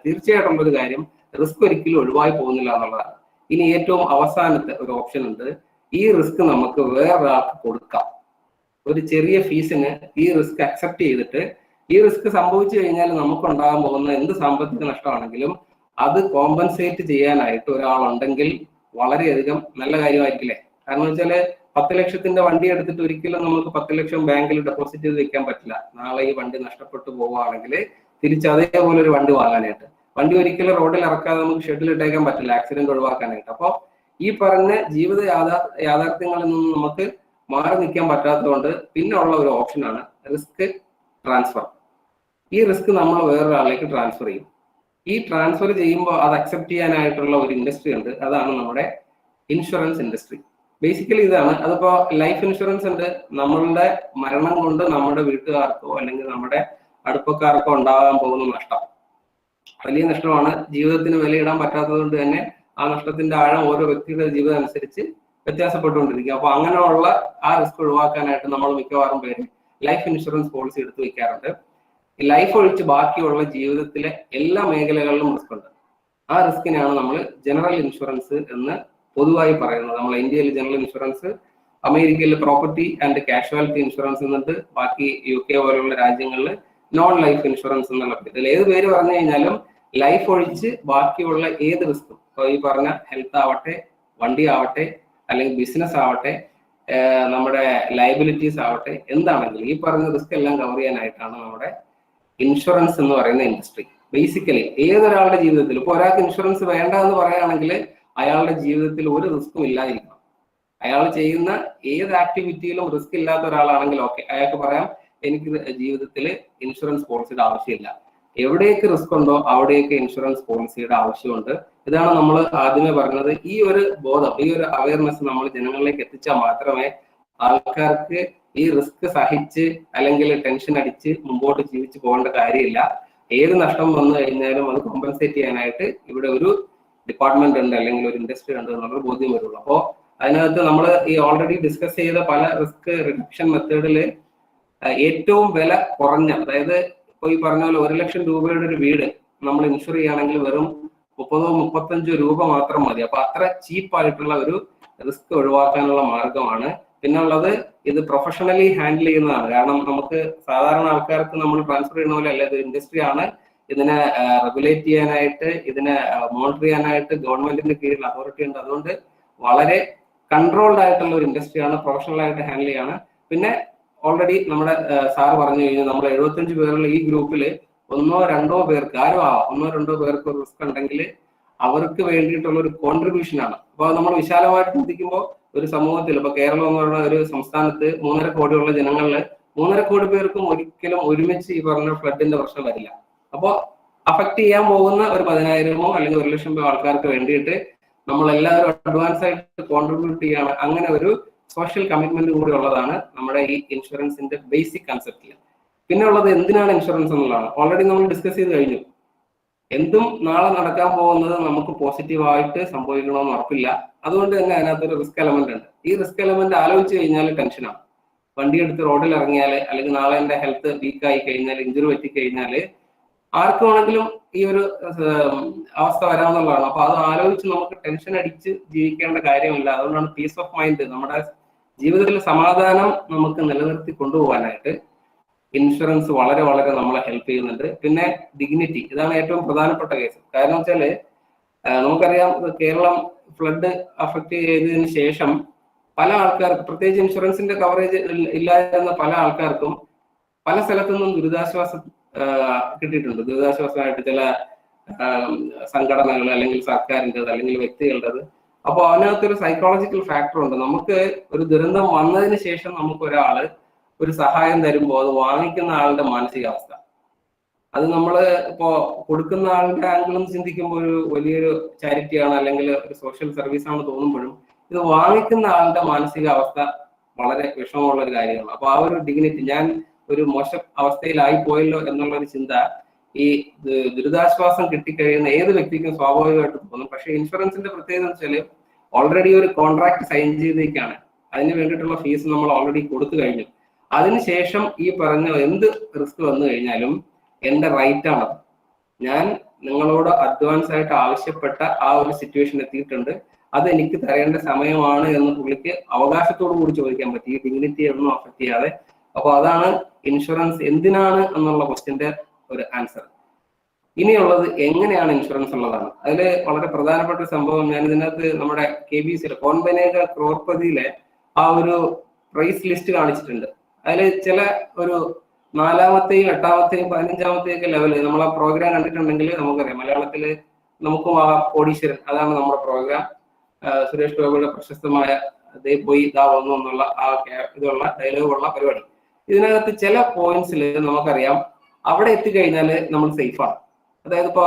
തീർച്ചയായിട്ടുള്ള ഒരു കാര്യം, റിസ്ക് ഒരിക്കലും ഒഴിവായി പോകുന്നില്ല എന്നുള്ളതാണ്. ഇനി ഏറ്റവും അവസാനത്തെ ഒരു ഓപ്ഷൻ ഉണ്ട്. ഈ റിസ്ക് നമുക്ക് വേറൊരാൾക്ക് കൊടുക്കാം. ഒരു ചെറിയ ഫീസിന് ഈ റിസ്ക് അക്സെപ്റ്റ് ചെയ്തിട്ട് ഈ റിസ്ക് സംഭവിച്ചു കഴിഞ്ഞാൽ നമുക്കുണ്ടാകാൻ പോകുന്ന എന്ത് സാമ്പത്തിക നഷ്ടമാണെങ്കിലും അത് കോമ്പൻസേറ്റ് ചെയ്യാനായിട്ട് ഒരാളുണ്ടെങ്കിൽ വളരെയധികം നല്ല കാര്യമായിരിക്കില്ലേ? കാരണം വെച്ചാല് 10 ലക്ഷത്തിന്റെ വണ്ടി എടുത്തിട്ട് ഒരിക്കലും നമുക്ക് 10 ലക്ഷം ബാങ്കിൽ ഡെപ്പോസിറ്റ് ചെയ്ത് വെക്കാൻ പറ്റില്ല. നാളെ ഈ വണ്ടി നഷ്ടപ്പെട്ടു പോവുകയാണെങ്കിൽ തിരിച്ച് അതേപോലെ ഒരു വണ്ടി വാങ്ങാനായിട്ട്, വണ്ടി ഒരിക്കലും റോഡിൽ ഇറക്കാതെ നമുക്ക് ഷെഡിൽ ഇട്ടേക്കാൻ പറ്റില്ല ആക്സിഡന്റ് ഒഴിവാക്കാനായിട്ട്. അപ്പോൾ ഈ പറഞ്ഞ ജീവിത യാഥാർത്ഥ്യങ്ങളിൽ നിന്ന് നമുക്ക് മാറി നിൽക്കാൻ പറ്റാത്തതുകൊണ്ട് പിന്നെ ഉള്ള ഒരു ഓപ്ഷനാണ് റിസ്ക് ട്രാൻസ്ഫർ. ഈ റിസ്ക് നമ്മൾ വേറൊരാളിലേക്ക് ട്രാൻസ്ഫർ ചെയ്യും. ഈ ട്രാൻസ്ഫർ ചെയ്യുമ്പോൾ അത് അക്സെപ്റ്റ് ചെയ്യാനായിട്ടുള്ള ഒരു ഇൻഡസ്ട്രി ഉണ്ട്. അതാണ് നമ്മുടെ ഇൻഷുറൻസ് ഇൻഡസ്ട്രി. ബേസിക്കലി ഇതാണ്. അതിപ്പോ ലൈഫ് ഇൻഷുറൻസ് ഉണ്ട്. നമ്മളുടെ മരണം കൊണ്ട് നമ്മുടെ വീട്ടുകാർക്കോ അല്ലെങ്കിൽ നമ്മുടെ അടുപ്പക്കാർക്കോ ഉണ്ടാകാൻ പോകുന്ന നഷ്ടം വലിയ നഷ്ടമാണ്. ജീവിതത്തിന് വിലയിടാൻ പറ്റാത്തത് കൊണ്ട് തന്നെ ആ നഷ്ടത്തിന്റെ ആഴം ഓരോ വ്യക്തിയുടെ ജീവിതം അനുസരിച്ച് വ്യത്യാസപ്പെട്ടുകൊണ്ടിരിക്കും. അപ്പൊ അങ്ങനെയുള്ള ആ റിസ്ക് ഒഴിവാക്കാനായിട്ട് നമ്മൾ മിക്കവാറും പേര് ലൈഫ് ഇൻഷുറൻസ് പോളിസി എടുത്തു വെക്കാറുണ്ട്. ലൈഫ് ഒഴിച്ച് ബാക്കിയുള്ള ജീവിതത്തിലെ എല്ലാ മേഖലകളിലും റിസ്ക് ഉണ്ട്. ആ റിസ്കിനാണ് നമ്മൾ ജനറൽ ഇൻഷുറൻസ് എന്ന് പൊതുവായി പറയുന്നത്. നമ്മൾ ഇന്ത്യയിൽ ജനറൽ ഇൻഷുറൻസ്, അമേരിക്കയിൽ പ്രോപ്പർട്ടി ആൻഡ് കാഷ്വാലിറ്റി ഇൻഷുറൻസ് എന്നിട്ട് ബാക്കി UK പോലുള്ള രാജ്യങ്ങളിൽ നോൺ ലൈഫ് ഇൻഷുറൻസ് എന്നുള്ള പേര്. ഇതിൽ ഏത് പേര് പറഞ്ഞു കഴിഞ്ഞാലും ലൈഫ് ഒഴിച്ച് ബാക്കിയുള്ള ഏത് റിസ്ക്കും, ഇപ്പോൾ ഈ പറഞ്ഞ ഹെൽത്ത് ആവട്ടെ, വണ്ടി ആവട്ടെ, അല്ലെങ്കിൽ ബിസിനസ് ആവട്ടെ, നമ്മുടെ ലയബിലിറ്റീസ് ആവട്ടെ, എന്താണെങ്കിലും ഈ പറഞ്ഞ റിസ്ക് എല്ലാം കവർ ചെയ്യാനായിട്ടാണ് നമ്മുടെ ഇൻഷുറൻസ് എന്ന് പറയുന്ന ഇൻഡസ്ട്രി. ബേസിക്കലി ഏതൊരാളുടെ ജീവിതത്തിൽ ഇപ്പോൾ ഒരാൾക്ക് ഇൻഷുറൻസ് വേണ്ട എന്ന് പറയുകയാണെങ്കിൽ അയാളുടെ ജീവിതത്തിൽ ഒരു റിസ്ക്കും ഇല്ലാതിരിക്കണം. അയാൾ ചെയ്യുന്ന ഏത് ആക്ടിവിറ്റിയിലും റിസ്ക് ഇല്ലാത്ത ഒരാളാണെങ്കിൽ ഓക്കെ, അയാൾക്ക് പറയാം എനിക്ക് ജീവിതത്തിൽ ഇൻഷുറൻസ് പോളിസിയുടെ ആവശ്യമില്ല. എവിടെയൊക്കെ റിസ്ക് ഉണ്ടോ അവിടെയൊക്കെ ഇൻഷുറൻസ് പോളിസിയുടെ ആവശ്യമുണ്ട്. ഇതാണ് നമ്മൾ ആദ്യമേ പറഞ്ഞത്. ഈ ഒരു ബോധം, ഈ ഒരു അവയർനെസ് നമ്മൾ ജനങ്ങളിലേക്ക് എത്തിച്ചാൽ മാത്രമേ ആൾക്കാർക്ക് ഈ റിസ്ക് സഹിച്ച് അല്ലെങ്കിൽ ടെൻഷൻ അടിച്ച് മുമ്പോട്ട് ജീവിച്ചു പോകേണ്ട കാര്യമില്ല. ഏത് നഷ്ടം വന്നു കഴിഞ്ഞാലും അത് കോമ്പൻസേറ്റ് ചെയ്യാനായിട്ട് ഇവിടെ ഒരു ഡിപ്പാർട്ട്മെന്റ് ഉണ്ട് അല്ലെങ്കിൽ ഒരു ഇൻഡസ്ട്രി ഉണ്ട് എന്നുള്ള ബോധ്യം വരുള്ളൂ. അപ്പോൾ അതിനകത്ത് നമ്മൾ ഈ ഓൾറെഡി ഡിസ്കസ് ചെയ്ത പല റിസ്ക് റിഡക്ഷൻ മെത്തേഡിൽ ഏറ്റവും വില കുറഞ്ഞ, അതായത് ഇപ്പോൾ ഈ പറഞ്ഞ പോലെ 1 ലക്ഷം രൂപയുടെ ഒരു വീട് നമ്മൾ ഇൻഷുർ ചെയ്യുകയാണെങ്കിൽ വെറും 30-35 രൂപ മാത്രം മതി. അപ്പൊ അത്ര ചീപ്പായിട്ടുള്ള ഒരു റിസ്ക് ഒഴിവാക്കാനുള്ള മാർഗമാണ്. പിന്നെ ഉള്ളത് ഇത് പ്രൊഫഷണലി ഹാൻഡിൽ ചെയ്യുന്നതാണ്. കാരണം നമുക്ക് സാധാരണ ആൾക്കാർക്ക് നമ്മൾ ട്രാൻസ്ഫർ ചെയ്യുന്ന പോലെ അല്ല, ഇത് ഇൻഡസ്ട്രി ആണ്. ഇതിനെ റെഗുലേറ്റ് ചെയ്യാനായിട്ട്, ഇതിനെ മോണിറ്റർ ചെയ്യാനായിട്ട് ഗവൺമെന്റിന്റെ കീഴിൽ അതോറിറ്റി ഉണ്ട്. അതുകൊണ്ട് വളരെ കൺട്രോൾഡ് ആയിട്ടുള്ള ഒരു ഇൻഡസ്ട്രിയാണ്, പ്രൊഫഷണൽ ആയിട്ട് ഹാൻഡിൽ ചെയ്യാണ്. പിന്നെ ഓൾറെഡി നമ്മുടെ സാറ് പറഞ്ഞു കഴിഞ്ഞാൽ നമ്മൾ 75 പേരുള്ള ഈ ഗ്രൂപ്പിൽ 1-2 പേർക്ക്, ആരും ആവാം, 1-2 പേർക്ക് ഒരു റിസ്ക് ഉണ്ടെങ്കിൽ അവർക്ക് വേണ്ടിയിട്ടുള്ള ഒരു കോൺട്രിബ്യൂഷൻ ആണ്. അപ്പൊ നമ്മൾ വിശാലമായിട്ട് ചിന്തിക്കുമ്പോൾ ഒരു സമൂഹത്തിൽ, ഇപ്പൊ കേരളം എന്ന് പറയുന്ന ഒരു സംസ്ഥാനത്ത് 3.5 കോടിയുള്ള ജനങ്ങളിൽ 3.5 കോടി പേർക്കും ഒരിക്കലും ഒരുമിച്ച് ഈ പറഞ്ഞ ഫ്ലഡിന്റെ പ്രശ്നം വരില്ല. അപ്പോൾ അഫക്ട് ചെയ്യാൻ പോകുന്ന ഒരു 10,000 അല്ലെങ്കിൽ 1 ലക്ഷം ആൾക്കാർക്ക് വേണ്ടിയിട്ട് നമ്മൾ എല്ലാവരും അഡ്വാൻസ് ആയിട്ട് കോൺട്രിബ്യൂട്ട് ചെയ്യാണ്. അങ്ങനെ ഒരു സോഷ്യൽ കമ്മിറ്റ്മെന്റ് കൂടി ഉള്ളതാണ് നമ്മുടെ ഈ ഇൻഷുറൻസിന്റെ ബേസിക് കൺസെപ്റ്റിൽ. പിന്നെ ഉള്ളത് എന്തിനാണ് ഇൻഷുറൻസ് എന്നുള്ളതാണ്. ഓൾറെഡി നമ്മൾ ഡിസ്കസ് ചെയ്ത് കഴിഞ്ഞു. എന്തും നാളെ നടക്കാൻ പോകുന്നത് നമുക്ക് പോസിറ്റീവായിട്ട് സംഭവിക്കണമെന്ന് ഉറപ്പില്ല. അതുകൊണ്ട് തന്നെ അതിനകത്തൊരു റിസ്ക് എലമെന്റ് ഉണ്ട്. ഈ റിസ്ക് എലമെന്റ് ആലോചിച്ച് കഴിഞ്ഞാൽ ടെൻഷനാണ്. വണ്ടി എടുത്ത് റോഡിൽ ഇറങ്ങിയാൽ, അല്ലെങ്കിൽ നാളെ എൻ്റെ ഹെൽത്ത് വീക്കായി കഴിഞ്ഞാൽ, ഇഞ്ചുറി പറ്റിക്കഴിഞ്ഞാൽ ആർക്കും ആണെങ്കിലും ഈ ഒരു അവസ്ഥ വരാമെന്നുള്ളതാണ്. അപ്പൊ അത് ആലോചിച്ച് നമുക്ക് ടെൻഷൻ അടിച്ച് ജീവിക്കേണ്ട കാര്യമില്ല. അതുകൊണ്ടാണ് പീസ് ഓഫ് മൈൻഡ്, നമ്മുടെ ജീവിതത്തിൽ സമാധാനം നമുക്ക് നിലനിർത്തി കൊണ്ടുപോകാനായിട്ട് ഇൻഷുറൻസ് വളരെ വളരെ നമ്മളെ ഹെൽപ്പ് ചെയ്യുന്നുണ്ട്. പിന്നെ ഡിഗ്നിറ്റി, ഇതാണ് ഏറ്റവും പ്രധാനപ്പെട്ട കേസ്. കാരണം വെച്ചാല് നമുക്കറിയാം, കേരളം ഫ്ലഡ് അഫക്ട് ചെയ്തതിന് ശേഷം പല ആൾക്കാർക്ക്, പ്രത്യേകിച്ച് ഇൻഷുറൻസിന്റെ കവറേജ് ഇല്ലാതിരുന്ന പല ആൾക്കാർക്കും പല സ്ഥലത്തുനിന്നും ദുരിതാശ്വാസം കിട്ടിയിട്ടുണ്ട്. ദുരിതാശ്വാസമായിട്ട് ചില സംഘടനകൾ, അല്ലെങ്കിൽ സർക്കാരിൻ്റെത്, അല്ലെങ്കിൽ വ്യക്തികളുടേത്. അപ്പോൾ അതിനകത്തൊരു സൈക്കോളജിക്കൽ ഫാക്ടർ ഉണ്ട്. നമുക്ക് ഒരു ദുരന്തം വന്നതിന് ശേഷം നമുക്ക് ഒരാള് ഒരു സഹായം തരുമ്പോൾ അത് വാങ്ങിക്കുന്ന ആളുടെ മാനസികാവസ്ഥ, അത് നമ്മൾ ഇപ്പോ കൊടുക്കുന്ന ആളുടെ ആംഗിളും ചിന്തിക്കുമ്പോൾ ഒരു വലിയൊരു ചാരിറ്റിയാണ്, അല്ലെങ്കിൽ ഒരു സോഷ്യൽ സർവീസ് ആണ് തോന്നുമ്പോഴും ഇത് വാങ്ങിക്കുന്ന ആളുടെ മാനസികാവസ്ഥ വളരെ വിഷമമുള്ള ഒരു കാര്യമാണ്. അപ്പൊ ആ ഒരു ഡിഗ്നിറ്റി, ഞാൻ ഒരു മോശം അവസ്ഥയിലായി പോയല്ലോ എന്നുള്ളൊരു ചിന്ത ഈ ദുരിതാശ്വാസം കിട്ടിക്കഴിയുന്ന ഏത് വ്യക്തിക്കും സ്വാഭാവികമായിട്ട് തോന്നും. പക്ഷെ ഇൻഷുറൻസിന്റെ പ്രത്യേകത എന്ന് വെച്ചാൽ ഓൾറെഡി ഒരു കോൺട്രാക്ട് സൈൻ ചെയ്തേക്കാണ്, അതിന് വേണ്ടിയിട്ടുള്ള ഫീസ് നമ്മൾ ഓൾറെഡി കൊടുത്തു കഴിഞ്ഞു. അതിനുശേഷം ഈ പറഞ്ഞ എന്ത് റിസ്ക് വന്നു കഴിഞ്ഞാലും എന്റെ റൈറ്റ് ആണ്. ഞാൻ നിങ്ങളോട് അഡ്വാൻസ് ആയിട്ട് ആവശ്യപ്പെട്ട ആ ഒരു സിറ്റുവേഷൻ എത്തിയിട്ടുണ്ട്, അത് എനിക്ക് തരേണ്ട സമയമാണ് എന്ന് പുള്ളിക്ക് അവകാശത്തോടു കൂടി ചോദിക്കാൻ പറ്റും, ഈ ഡിഗ്നിറ്റി ഒന്നും അഫക്ട് ചെയ്യാതെ. അപ്പൊ അതാണ് ഇൻഷുറൻസ് എന്തിനാണ് എന്നുള്ള ക്വസ്റ്റ്യന്റെ ഒരു ആൻസർ. ഇനിയുള്ളത് എങ്ങനെയാണ് ഇൻഷുറൻസ് ഉള്ളതാണ്. അതിൽ വളരെ പ്രധാനപ്പെട്ട സംഭവം, ഞാൻ ഇതിനകത്ത് നമ്മുടെ KBCയിലെ കോൻ ബനേഗ ക്രോർപതിയിലെ ആ ഒരു പ്രൈസ് ലിസ്റ്റ് കാണിച്ചിട്ടുണ്ട്. അതിൽ ചില ഒരു 4-ാമത്തെയും 8-ാമത്തെയും 15-ാമത്തെയും ഒക്കെ ലെവല് നമ്മൾ ആ പ്രോഗ്രാം കണ്ടിട്ടുണ്ടെങ്കിൽ നമുക്കറിയാം. മലയാളത്തിൽ നമുക്കും ആ കോടീശ്വരൻ, അതാണ് നമ്മുടെ പ്രോഗ്രാം. സുരേഷ് ഗോപിയുടെ പ്രശസ്തമായ ദേ പോയി ദാ വന്നു എന്നുള്ള ആ ഇതുള്ള ഡയലോഗുള്ള പരിപാടി. ഇതിനകത്ത് ചില പോയിന്റ്സിൽ നമുക്കറിയാം അവിടെ എത്തിക്കഴിഞ്ഞാൽ നമ്മൾ സേഫാണ്. അതായത് ഇപ്പൊ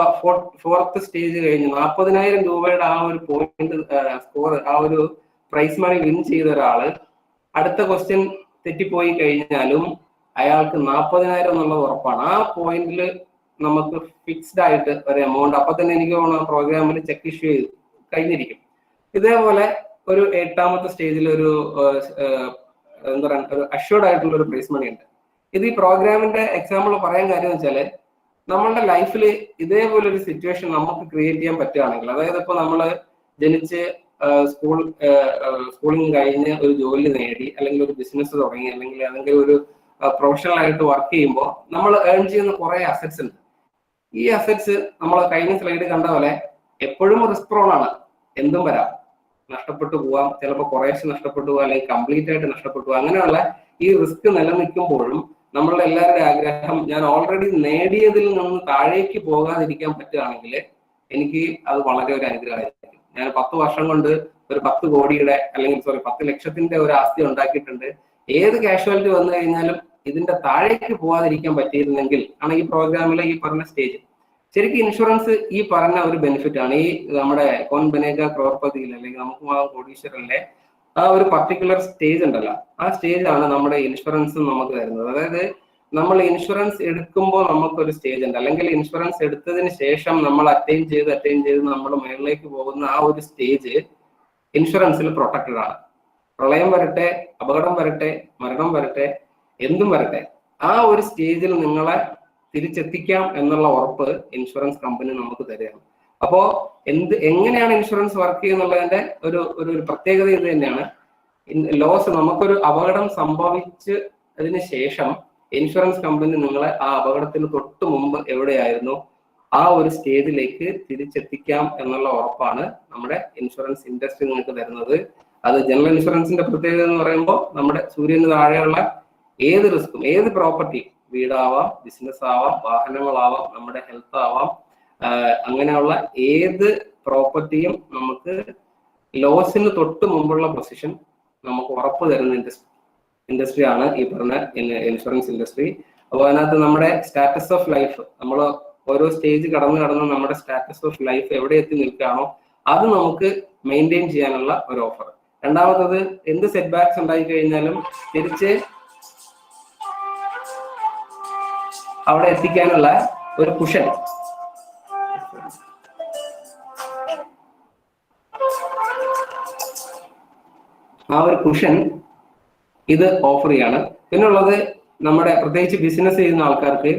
4th സ്റ്റേജ് കഴിഞ്ഞ് 40,000 രൂപയുടെ ആ ഒരു പോയിന്റ് സ്കോർ, ആ ഒരു പ്രൈസ് മണി വിൻ ചെയ്ത ഒരാള് അടുത്ത ക്വസ്റ്റ്യൻ തെറ്റിപ്പോയി കഴിഞ്ഞാലും അയാൾക്ക് 40,000 എന്നുള്ളത് ഉറപ്പാണ്. ആ പോയിന്റിൽ നമുക്ക് ഫിക്സ്ഡ് ആയിട്ട് ഒരു എമൗണ്ട് അപ്പൊ തന്നെ എനിക്ക് തോന്നുന്നു പ്രോഗ്രാമിൽ ചെക്ക് ഇഷ്യൂ ചെയ്ത് കഴിഞ്ഞിരിക്കും. ഇതേപോലെ ഒരു 8ാമത്തെ സ്റ്റേജിൽ ഒരു എന്താ പറയുക, ഒരു അഷ്യൂർഡ് ആയിട്ടുള്ള ഒരു പ്രൈസ് മണി ഉണ്ട്. ഇത് ഈ പ്രോഗ്രാമിന്റെ എക്സാമ്പിൾ പറയാൻ കാര്യം വെച്ചാല് നമ്മളുടെ ലൈഫിൽ ഇതേപോലെ ഒരു സിറ്റുവേഷൻ നമുക്ക് ക്രിയേറ്റ് ചെയ്യാൻ പറ്റുകയാണെങ്കിൽ, അതായത് ഇപ്പൊ നമ്മള് ജനിച്ച് സ്കൂളിംഗ് കഴിഞ്ഞ് ഒരു ജോലി നേടി, അല്ലെങ്കിൽ ഒരു ബിസിനസ് തുടങ്ങി, അല്ലെങ്കിൽ ഏതെങ്കിലും ഒരു പ്രൊഫഷണൽ ആയിട്ട് വർക്ക് ചെയ്യുമ്പോൾ നമ്മൾ ഏൺ ചെയ്യുന്ന കുറെ അസറ്റ്സ് ഉണ്ട്. ഈ അസറ്റ്സ് നമ്മൾ കഴിഞ്ഞ സ്ലൈഡ് കണ്ട പോലെ എപ്പോഴും റിസ്ക് പ്രോൺ ആണ്. എന്തും വരാം, നഷ്ടപ്പെട്ടു പോവാം, ചിലപ്പോൾ കുറേശ്ശെ നഷ്ടപ്പെട്ടു പോവാം, അല്ലെങ്കിൽ കംപ്ലീറ്റ് ആയിട്ട് നഷ്ടപ്പെട്ടു പോവാം. അങ്ങനെയുള്ള ഈ റിസ്ക് നിലനിൽക്കുമ്പോഴും നമ്മളുടെ എല്ലാവരുടെ ആഗ്രഹം, ഞാൻ ഓൾറെഡി നേടിയതിൽ നിന്ന് താഴേക്ക് പോകാതിരിക്കാൻ പറ്റുകയാണെങ്കിൽ എനിക്ക് അത് വളരെ ഒരു അനുഗ്രഹമായിരിക്കും. ഞാൻ 10 വർഷം കൊണ്ട് ഒരു 10 കോടിയുടെ അല്ലെങ്കിൽ 10 ലക്ഷത്തിന്റെ ഒരു ആസ്തി ഉണ്ടാക്കിയിട്ടുണ്ട്. ഏത് കാഷ്വാലിറ്റി വന്നു കഴിഞ്ഞാലും ഇതിന്റെ താഴേക്ക് പോകാതിരിക്കാൻ പറ്റിയിരുന്നെങ്കിൽ ആണ് ഈ പ്രോഗ്രാമിലെ ഈ പറഞ്ഞ സ്റ്റേജ്. ശരിക്കും ഇൻഷുറൻസ് ഈ പറഞ്ഞ ഒരു ബെനിഫിറ്റ് ആണ്. ഈ നമ്മുടെ കോൻ ബനേഗ ക്രോർപതിയിൽ, അല്ലെങ്കിൽ നമുക്ക് കോടീശ്വരനിലെ ആ ഒരു പർട്ടിക്കുലർ സ്റ്റേജ് ഉണ്ടല്ലോ, ആ സ്റ്റേജ് ആണ് നമ്മുടെ ഇൻഷുറൻസ് നമുക്ക് തരുന്നത്. അതായത് നമ്മൾ ഇൻഷുറൻസ് എടുക്കുമ്പോൾ നമുക്കൊരു സ്റ്റേജ് ഉണ്ട്, അല്ലെങ്കിൽ ഇൻഷുറൻസ് എടുത്തതിന് ശേഷം നമ്മൾ അറ്റൈൻ ചെയ്ത് നമ്മൾ മുകളിലേക്ക് പോകുന്ന ആ ഒരു സ്റ്റേജ് ഇൻഷുറൻസിൽ പ്രൊട്ടക്റ്റഡ് ആണ്. പ്രളയം വരട്ടെ, അപകടം വരട്ടെ, മരണം വരട്ടെ, എന്തും വരട്ടെ, ആ ഒരു സ്റ്റേജിൽ നിങ്ങളെ തിരിച്ചെത്തിക്കാം എന്നുള്ള ഉറപ്പ് ഇൻഷുറൻസ് കമ്പനി നമുക്ക് തരികയാണ്. അപ്പോ എങ്ങനെയാണ് ഇൻഷുറൻസ് വർക്ക് ചെയ്യുന്നുള്ളതിന്റെ ഒരു പ്രത്യേകത ഇത് തന്നെയാണ്. ലോസ്, നമുക്കൊരു അപകടം സംഭവിച്ച് അതിന് ശേഷം ഇൻഷുറൻസ് കമ്പനി നിങ്ങളെ ആ അപകടത്തിന് തൊട്ട് മുമ്പ് എവിടെയായിരുന്നു ആ ഒരു സ്റ്റേജിലേക്ക് തിരിച്ചെത്തിക്കാം എന്നുള്ള ഉറപ്പാണ് നമ്മുടെ ഇൻഷുറൻസ് ഇൻഡസ്ട്രി നിങ്ങൾക്ക് തരുന്നത്. അത് ജനറൽ ഇൻഷുറൻസിന്റെ പ്രത്യേകത എന്ന് പറയുമ്പോൾ നമ്മുടെ സൂര്യന് താഴെയുള്ള ഏത് റിസ്ക്കും, ഏത് പ്രോപ്പർട്ടി, വീടാവാം, ബിസിനസ് ആവാം, വാഹനങ്ങളാവാം, നമ്മുടെ ഹെൽത്ത് ആവാം, അങ്ങനെയുള്ള ഏത് പ്രോപ്പർട്ടിയും നമുക്ക് ലോസിന് തൊട്ട് മുമ്പുള്ള പൊസിഷൻ നമുക്ക് ഉറപ്പ് തരുന്ന ഇൻഡസ്ട്രിയാണ് ഈ പറഞ്ഞ ഇൻഷുറൻസ് ഇൻഡസ്ട്രി. അപ്പോൾ അതിനകത്ത് നമ്മുടെ സ്റ്റാറ്റസ് ഓഫ് ലൈഫ്, നമ്മൾ ഓരോ സ്റ്റേജ് കടന്ന് നമ്മുടെ സ്റ്റാറ്റസ് ഓഫ് ലൈഫ് എവിടെ എത്തി നിൽക്കുകയാണോ അത് നമുക്ക് മെയിൻറ്റെയിൻ ചെയ്യാനുള്ള ഒരു ഓഫർ. രണ്ടാമത്തത്, എന്ത് സെറ്റ് ബാക്സ് ഉണ്ടായി കഴിഞ്ഞാലും തിരിച്ച് അവിടെ എത്തിക്കാനുള്ള ഒരു കുഷൻ. ആ ഒരു കുഷൻ ഇത് ഓഫർ ചെയ്യാണ്. പിന്നുള്ളത്, നമ്മുടെ പ്രത്യേകിച്ച് ബിസിനസ് ചെയ്യുന്ന ആൾക്കാർക്ക്,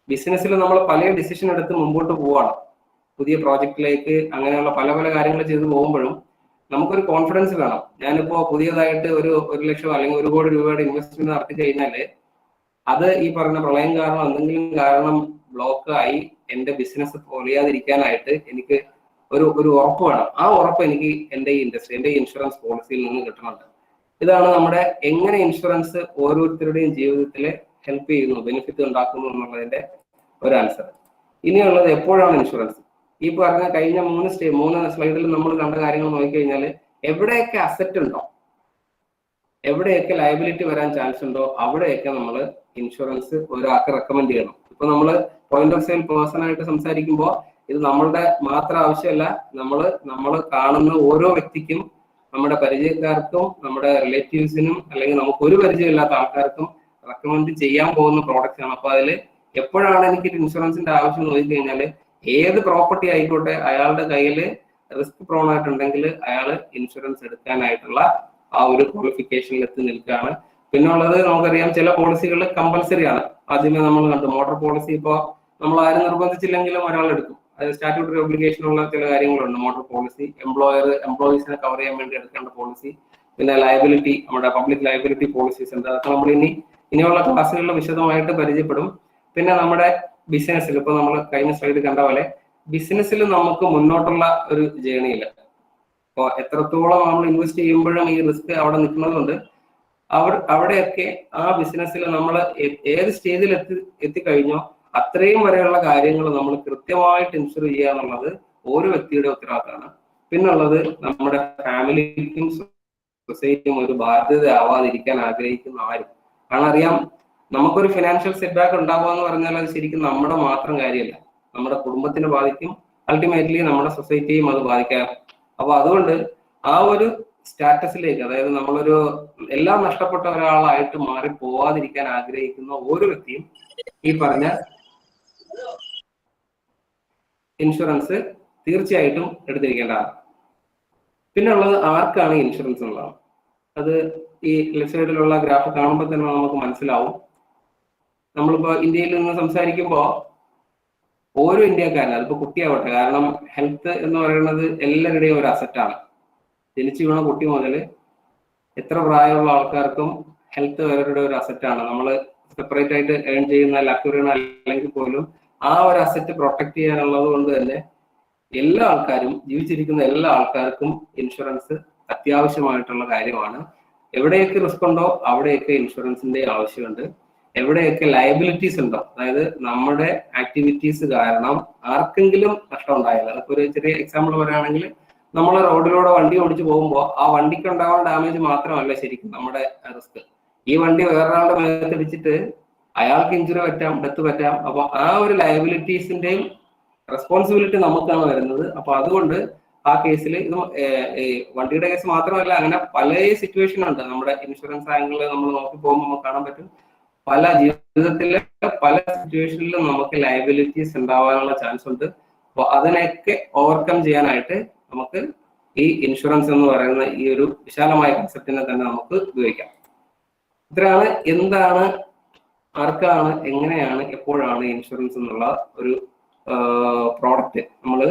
ബിസിനസ്സിൽ നമ്മൾ പല ഡിസിഷൻ എടുത്ത് മുമ്പോട്ട് പോവാണ്, പുതിയ പ്രോജക്റ്റിലേക്ക്, അങ്ങനെയുള്ള പല പല കാര്യങ്ങൾ ചെയ്ത് പോകുമ്പോഴും നമുക്കൊരു കോൺഫിഡൻസ് വേണം. ഞാനിപ്പോ പുതിയതായിട്ട് ഒരു 1 ലക്ഷം അല്ലെങ്കിൽ 1 കോടി രൂപയുടെ ഇൻവെസ്റ്റ്മെന്റ് നടത്തി കഴിഞ്ഞാല് അത് ഈ പറഞ്ഞ പ്രളയം കാരണം എന്തെങ്കിലും കാരണം ബ്ലോക്ക് ആയി എന്റെ ബിസിനസ് പൊളിയാതിരിക്കാനായിട്ട് എനിക്ക് ഒരു ഉറപ്പ് വേണം. ആ ഉറപ്പ് എനിക്ക് എന്റെ ഈ ഇൻഡസ്ട്രി, എന്റെ ഇൻഷുറൻസ് പോളിസിയിൽ നിന്ന് കിട്ടുന്നുണ്ട്. ഇതാണ് നമ്മുടെ എങ്ങനെ ഇൻഷുറൻസ് ഓരോരുത്തരുടെയും ജീവിതത്തിൽ ഹെൽപ്പ് ചെയ്യുന്നു, ബെനിഫിറ്റ് ഉണ്ടാക്കുന്നു എന്നുള്ളതിന്റെ ഒരു ആൻസർ. ഇനിയുള്ളത്, എപ്പോഴാണ് ഇൻഷുറൻസ്? ഈ പറഞ്ഞ കഴിഞ്ഞ 3 സ്ലൈഡിൽ നമ്മൾ കണ്ട കാര്യങ്ങൾ നോക്കിക്കഴിഞ്ഞാൽ എവിടെയൊക്കെ അസറ്റ് ഉണ്ടോ, എവിടെയൊക്കെ ലയബിലിറ്റി വരാൻ ചാൻസ് ഉണ്ടോ, അവിടെയൊക്കെ നമ്മൾ ഇൻഷുറൻസ് ഒരാൾക്ക് റെക്കമെൻഡ് ചെയ്യണം. ഇപ്പൊ നമ്മൾ പോയിന്റ് ഓഫ് സെയിൽ പേഴ്സൺ ആയിട്ട് സംസാരിക്കുമ്പോൾ ഇത് നമ്മളുടെ മാത്രം ആവശ്യമല്ല, നമ്മൾ കാണുന്ന ഓരോ വ്യക്തിക്കും, നമ്മുടെ പരിചയക്കാർക്കും, നമ്മുടെ റിലേറ്റീവ്സിനും, അല്ലെങ്കിൽ നമുക്ക് ഒരു പരിചയമില്ലാത്ത ആൾക്കാർക്കും റെക്കമെൻഡ് ചെയ്യാൻ പോകുന്ന പ്രോഡക്റ്റ് ആണ്. അപ്പൊ അതിൽ എപ്പോഴാണ് എനിക്ക് ഇൻഷുറൻസിന്റെ ആവശ്യം നോക്കിക്കഴിഞ്ഞാൽ, ഏത് പ്രോപ്പർട്ടി ആയിക്കോട്ടെ, അയാളുടെ കയ്യിൽ റിസ്ക് പ്രോൺ ആയിട്ടുണ്ടെങ്കിൽ അയാൾ ഇൻഷുറൻസ് എടുക്കാനായിട്ടുള്ള ആ ഒരു ക്വാളിഫിക്കേഷനിൽ എത്തി നിൽക്കുകയാണ്. പിന്നെ ഉള്ളത്, നമുക്കറിയാം ചില പോളിസികൾ കമ്പൽസറി ആണ്. ആദ്യമേ നമ്മൾ കണ്ടു, മോട്ടോർ പോളിസി ഇപ്പോൾ നമ്മൾ ആരും നിർബന്ധിച്ചില്ലെങ്കിലും ഒരാൾ എടുക്കും. അത് സ്റ്റാറ്റ്യൂട്ടറി ഒബ്ലിഗേഷൻ ഉള്ള ചില കാര്യങ്ങളുണ്ട്. മോട്ടോർ പോളിസി, എംപ്ലോയീസിനെ കവർ ചെയ്യാൻ വേണ്ടി എടുക്കേണ്ട പോളിസി, പിന്നെ ലയബിലിറ്റി, നമ്മുടെ പബ്ലിക് ലയബിലിറ്റി പോളിസീസ് ഉണ്ട്. അതൊക്കെ നമ്മൾ ഇനിയുള്ള ക്ലാസ്സുകളിൽ വിശദമായിട്ട് പരിചയപ്പെടും. പിന്നെ നമ്മുടെ ബിസിനസ്സിൽ, ഇപ്പൊ നമ്മൾ കഴിഞ്ഞ സ്ലൈഡ് കണ്ട പോലെ, ബിസിനസ്സിൽ നമുക്ക് മുന്നോട്ടുള്ള ഒരു ജേണിയില്ല. അപ്പോൾ എത്രത്തോളം നമ്മൾ ഇൻവെസ്റ്റ് ചെയ്യുമ്പോഴും ഈ റിസ്ക് അവിടെ നിൽക്കുന്നതുകൊണ്ട് അവിടെയൊക്കെ ആ ബിസിനസ്സിൽ നമ്മൾ ഏത് സ്റ്റേജിൽ എത്തിക്കഴിഞ്ഞോ അത്രയും വരെയുള്ള കാര്യങ്ങൾ നമ്മൾ കൃത്യമായിട്ട് ഇൻഷുർ ചെയ്യുക എന്നുള്ളത് ഓരോ വ്യക്തിയുടെ ഉത്തരവാദിത്തമാണ്. പിന്നുള്ളത്, നമ്മുടെ ഫാമിലിക്കും സൊസൈറ്റിയും ഒരു ബാധ്യത ആവാതിരിക്കാൻ ആഗ്രഹിക്കുന്ന ആരും. കാരണം അറിയാം, നമുക്കൊരു ഫിനാൻഷ്യൽ സെറ്റ് ബാക്ക് ഉണ്ടാവുക എന്ന് പറഞ്ഞാൽ അത് ശരിക്കും നമ്മുടെ മാത്രം കാര്യമല്ല, നമ്മുടെ കുടുംബത്തിനെ ബാധിക്കും, അൾട്ടിമേറ്റ്ലി നമ്മുടെ സൊസൈറ്റിയും അത് ബാധിക്കാം. അപ്പൊ അതുകൊണ്ട് ആ ഒരു സ്റ്റാറ്റസിലേക്ക്, അതായത് നമ്മളൊരു എല്ലാം നഷ്ടപ്പെട്ട ഒരാളായിട്ട് മാറി പോവാതിരിക്കാൻ ആഗ്രഹിക്കുന്ന ഓരോ വ്യക്തിയും ഈ പറഞ്ഞ ഇൻഷുറൻസ് തീർച്ചയായിട്ടും എടുത്തിരിക്കേണ്ടതാണ്. പിന്നെ ഉള്ളത്, ആർക്കാണ് ഇൻഷുറൻസ് എന്നുള്ളതാണ്. അത് ഈ ലെഫ്റ്റ് സൈഡിലുള്ള ഗ്രാഫ് കാണുമ്പോൾ തന്നെ നമുക്ക് മനസ്സിലാവും. നമ്മളിപ്പോ ഇന്ത്യയിൽ നിന്ന് സംസാരിക്കുമ്പോൾ ഓരോ ഇന്ത്യക്കാരനും, അതിപ്പോ കുട്ടിയാവട്ടെ, കാരണം ഹെൽത്ത് എന്ന് പറയുന്നത് എല്ലാവരുടെയും ഒരു അസറ്റാണ്. ജനിച്ചു വീണ കുട്ടി മുതൽ എത്ര പ്രായമുള്ള ആൾക്കാർക്കും ഹെൽത്ത് അവരുടെ ഒരു അസറ്റാണ്. നമ്മൾ സെപ്പറേറ്റ് ആയിട്ട് ഏൺ ചെയ്യുന്ന ലക്വറിയണ അല്ലെങ്കിൽ പോലും ആ ഒരു അസറ്റ് പ്രൊട്ടക്ട് ചെയ്യാനുള്ളത് കൊണ്ട് തന്നെ എല്ലാ ആൾക്കാരും, ജീവിച്ചിരിക്കുന്ന എല്ലാ ആൾക്കാർക്കും ഇൻഷുറൻസ് അത്യാവശ്യമായിട്ടുള്ള കാര്യമാണ്. എവിടെയൊക്കെ റിസ്ക് ഉണ്ടോ അവിടെയൊക്കെ ഇൻഷുറൻസിന്റെ ആവശ്യമുണ്ട്. എവിടെയൊക്കെ ലയബിലിറ്റീസ് ഉണ്ടോ, അതായത് നമ്മുടെ ആക്ടിവിറ്റീസ് കാരണം ആർക്കെങ്കിലും നഷ്ടം ഉണ്ടായാൽ, അതിപ്പോ ഒരു ചെറിയ എക്സാമ്പിൾ പറയുകയാണെങ്കിൽ, നമ്മൾ റോഡിലൂടെ വണ്ടി ഓടിച്ചു പോകുമ്പോൾ ആ വണ്ടിക്ക് ഉണ്ടാവാൻ ഡാമേജ് മാത്രമല്ല ശരിക്കും നമ്മുടെ റിസ്ക്. ഈ വണ്ടി വേറൊരാളുടെ മേത്തിടിച്ചിട്ട് അയാൾക്ക് ഇഞ്ചുറി പറ്റാം, ഡെത്ത് പറ്റാം. അപ്പൊ ആ ഒരു ലയബിലിറ്റീസിന്റെയും റെസ്പോൺസിബിലിറ്റി നമുക്കാണ് വരുന്നത്. അപ്പൊ അതുകൊണ്ട് ആ കേസിൽ ഇത് വണ്ടിയുടെ കേസ് മാത്രമല്ല, അങ്ങനെ പല സിറ്റുവേഷൻ ഉണ്ട്. നമ്മുടെ ഇൻഷുറൻസ് ആംഗിളിൽ നമ്മൾ നോക്കി പോകുമ്പോൾ നമുക്ക് കാണാൻ പറ്റും, പല ജീവിതത്തിലെ പല സിറ്റുവേഷനിലും നമുക്ക് ലയബിലിറ്റീസ് ഉണ്ടാവാനുള്ള ചാൻസ് ഉണ്ട്. അപ്പോൾ അതിനെയൊക്കെ ഓവർകം ചെയ്യാനായിട്ട് നമുക്ക് ഈ ഇൻഷുറൻസ് എന്ന് പറയുന്ന ഈ ഒരു വിശാലമായ കൺസെപ്റ്റിനെ തന്നെ നമുക്ക് ഉപയോഗിക്കാം. ഇത്രയാണ് എന്താണ്, ആർക്കാണ്, എങ്ങനെയാണ്, എപ്പോഴാണ് ഇൻഷുറൻസ് എന്നുള്ള ഒരു പ്രോഡക്റ്റ് നമ്മൾ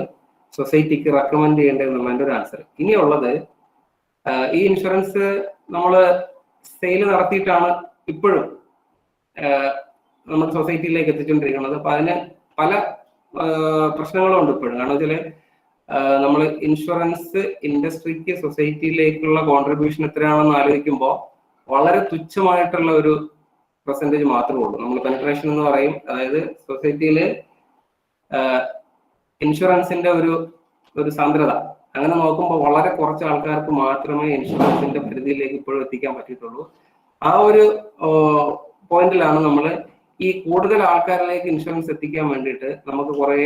സൊസൈറ്റിക്ക് റെക്കമെൻഡ് ചെയ്യേണ്ടത് എന്നുള്ളതിൻ്റെ ഒരു ആൻസർ. ഇനിയുള്ളത്, ഈ ഇൻഷുറൻസ് നമ്മൾ സെയിൽ നടത്തിയിട്ടാണ് ഇപ്പോഴും നമ്മുടെ സൊസൈറ്റിയിലേക്ക് എത്തിച്ചുകൊണ്ടിരിക്കുന്നത്. അപ്പൊ അതിന് പല പ്രശ്നങ്ങളും ഉണ്ട് ഇപ്പോഴും. കാരണം വെച്ചാൽ നമ്മൾ ഇൻഷുറൻസ് ഇൻഡസ്ട്രിക്ക് സൊസൈറ്റിയിലേക്കുള്ള കോൺട്രിബ്യൂഷൻ എത്രയാണെന്ന് ആലോചിക്കുമ്പോൾ വളരെ തുച്ഛമായിട്ടുള്ള ഒരു പെർസെൻറ്റേജ് മാത്രമേ ഉള്ളൂ. നമ്മൾ പെനട്രേഷൻ എന്ന് പറയും, അതായത് സൊസൈറ്റിയിൽ ഇൻഷുറൻസിന്റെ ഒരു സാന്ദ്രത അങ്ങനെ നോക്കുമ്പോൾ വളരെ കുറച്ച് ആൾക്കാർക്ക് മാത്രമേ ഇൻഷുറൻസിന്റെ പരിധിയിലേക്ക് ഇപ്പോഴും എത്തിക്കാൻ പറ്റിയിട്ടുള്ളൂ. ആ ഒരു പോയിന്റിലാണ് നമ്മൾ ഈ കൂടുതൽ ആൾക്കാരിലേക്ക് ഇൻഷുറൻസ് എത്തിക്കാൻ വേണ്ടിയിട്ട് നമുക്ക് കുറെ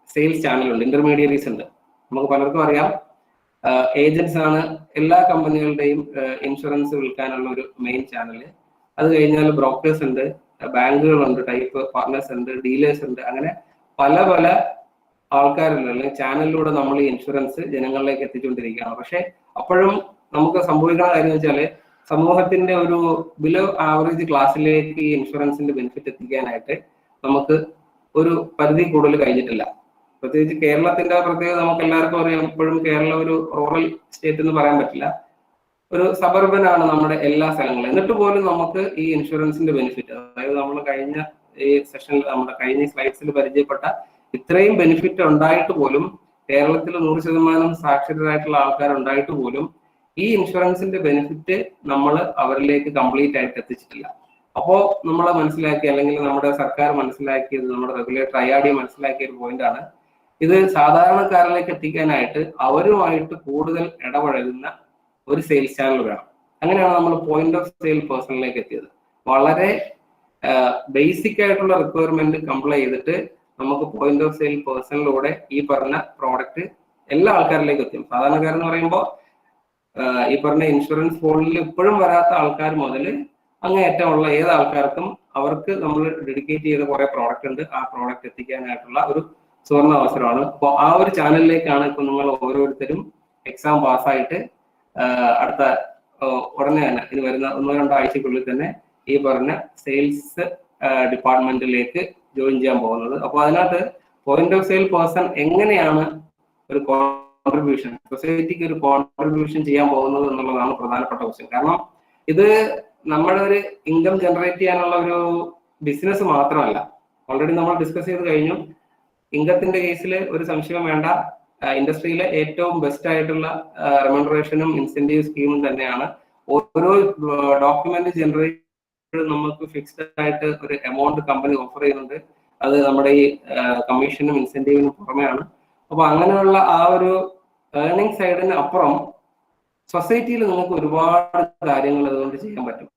സെയിൽസ് ചാനലുണ്ട്, ഇന്റർമീഡിയറീസ് ഉണ്ട്. നമുക്ക് പലർക്കും അറിയാം, ഏജൻസ് ആണ് എല്ലാ കമ്പനികളുടെയും ഇൻഷുറൻസ് വിൽക്കാനുള്ള ഒരു മെയിൻ ചാനൽ. അത് കഴിഞ്ഞാൽ ബ്രോക്കേഴ്സ് ഉണ്ട്, ബാങ്കുകളുണ്ട്, ടൈപ്പ് പാർട്ട്നേഴ്സ് ഉണ്ട്, ഡീലേഴ്സ് ഉണ്ട്. അങ്ങനെ പല പല ആൾക്കാരുണ്ട്, അല്ലെങ്കിൽ ചാനലിലൂടെ നമ്മൾ ഈ ഇൻഷുറൻസ് ജനങ്ങളിലേക്ക് എത്തിച്ചുകൊണ്ടിരിക്കുകയാണ്. പക്ഷെ അപ്പോഴും നമുക്ക് സംഭവിക്കുന്ന കാര്യം വെച്ചാൽ സമൂഹത്തിന്റെ ഒരു ബിലോ ആവറേജ് ക്ലാസ്സിലേക്ക് ഈ ഇൻഷുറൻസിന്റെ ബെനിഫിറ്റ് എത്തിക്കാനായിട്ട് നമുക്ക് ഒരു പരിധി കൂടുതൽ കഴിഞ്ഞിട്ടില്ല. പ്രത്യേകിച്ച് കേരളത്തിന്റെ പ്രത്യേകത നമുക്ക് എല്ലാവർക്കും അറിയാം. ഇപ്പോഴും കേരളം ഒരു റൂറൽ സ്റ്റേറ്റ് എന്ന് പറയാൻ പറ്റില്ല, ഒരു സബർബൻ ആണ് നമ്മുടെ എല്ലാ സ്ഥലങ്ങളും. എന്നിട്ട് പോലും നമുക്ക് ഈ ഇൻഷുറൻസിന്റെ ബെനിഫിറ്റ്, അതായത് നമ്മൾ കഴിഞ്ഞ ഈ സെഷനിൽ നമ്മുടെ കഴിഞ്ഞ സ്ലൈഡ്സിൽ പരിചയപ്പെട്ട ഇത്രയും ബെനിഫിറ്റ് ഉണ്ടായിട്ട് പോലും കേരളത്തിൽ 100% സാക്ഷരരായിട്ടുള്ള ആൾക്കാരുണ്ടായിട്ട് പോലും ഈ ഇൻഷുറൻസിന്റെ ബെനിഫിറ്റ് നമ്മൾ അവരിലേക്ക് കംപ്ലീറ്റ് ആയിട്ട് എത്തിച്ചിട്ടില്ല. അപ്പോൾ നമ്മൾ മനസ്സിലാക്കി, അല്ലെങ്കിൽ നമ്മുടെ സർക്കാർ മനസ്സിലാക്കിയത്, നമ്മുടെ റെഗുലേറ്റർ IRDA മനസ്സിലാക്കിയ ഒരു പോയിന്റ് ആണ്, ഇത് സാധാരണക്കാരിലേക്ക് എത്തിക്കാനായിട്ട് അവരുമായിട്ട് കൂടുതൽ ഇടപഴകുന്ന ഒരു സെയിൽസ് ചാനൽ വേണം. അങ്ങനെയാണ് നമ്മൾ പോയിന്റ് ഓഫ് സെയിൽ പേഴ്സണിലേക്ക് എത്തിയത്. വളരെ ബേസിക് ആയിട്ടുള്ള റിക്വയർമെന്റ് കംപ്ലൈ ചെയ്തിട്ട് നമുക്ക് പോയിന്റ് ഓഫ് സെയിൽ പേഴ്സണിലൂടെ ഈ പറഞ്ഞ പ്രോഡക്റ്റ് എല്ലാ ആൾക്കാരിലേക്ക് എത്തും. സാധാരണക്കാരെന്ന് പറയുമ്പോൾ ഈ പറഞ്ഞ ഇൻഷുറൻസ് ഫോണിൽ ഇപ്പോഴും വരാത്ത ആൾക്കാർ മുതൽ അങ്ങേയറ്റമുള്ള ഏത് ആൾക്കാർക്കും അവർക്ക് നമ്മൾ ഡെഡിക്കേറ്റ് ചെയ്ത കുറെ പ്രോഡക്റ്റ് ഉണ്ട്. ആ പ്രോഡക്റ്റ് എത്തിക്കാനായിട്ടുള്ള ഒരു സുവർണ അവസരമാണ്. അപ്പോൾ ആ ഒരു ചാനലിലേക്കാണ് ഇപ്പൊ നിങ്ങൾ ഓരോരുത്തരും എക്സാം പാസ്സായിട്ട് അടുത്ത ഉടനെ തന്നെ ഇനി വരുന്ന 1-2 ആഴ്ചക്കുള്ളിൽ തന്നെ ഈ പറഞ്ഞ സെയിൽസ് ഡിപ്പാർട്ട്മെന്റിലേക്ക് ജോയിൻ ചെയ്യാൻ പോകുന്നത്. അപ്പോൾ അതിനകത്ത് പോയിന്റ് ഓഫ് സെയിൽ പേഴ്സൺ എങ്ങനെയാണ് ഒരു കോൺട്രിബ്യൂഷൻ, സൊസൈറ്റിക്ക് ഒരു കോൺട്രിബ്യൂഷൻ ചെയ്യാൻ പോകുന്നത് എന്നുള്ളതാണ് പ്രധാനപ്പെട്ട ക്വസ്റ്റ്യൻ. കാരണം ഇത് നമ്മുടെ ഒരു ഇൻകം ജനറേറ്റ് ചെയ്യാനുള്ള ഒരു ബിസിനസ് മാത്രമല്ല. ഓൾറെഡി നമ്മൾ ഡിസ്കസ് ചെയ്ത് കഴിഞ്ഞു. ഇൻകത്തിന്റെ കേസിൽ ഒരു സംശയം വേണ്ട, ഇൻഡസ്ട്രിയിലെ ഏറ്റവും ബെസ്റ്റ് ആയിട്ടുള്ള റെമ്യൂണറേഷനും ഇൻസെന്റീവ് സ്കീമും തന്നെയാണ്. ഓരോ ഡോക്യുമെന്റ് ജനറേറ്റ് നമുക്ക് ഫിക്സ്ഡ് ആയിട്ട് ഒരു എമൗണ്ട് കമ്പനി ഓഫർ ചെയ്യുന്നുണ്ട്. അത് നമ്മുടെ ഈ കമ്മീഷനും ഇൻസെന്റീവിനും പുറമെയാണ്. അപ്പൊ അങ്ങനെയുള്ള ആ ഒരു ഏർണിംഗ് സൈഡിന് അപ്പുറം സൊസൈറ്റിയിൽ നിങ്ങൾക്ക് ഒരുപാട് കാര്യങ്ങൾ അതുകൊണ്ട് ചെയ്യാൻ പറ്റും.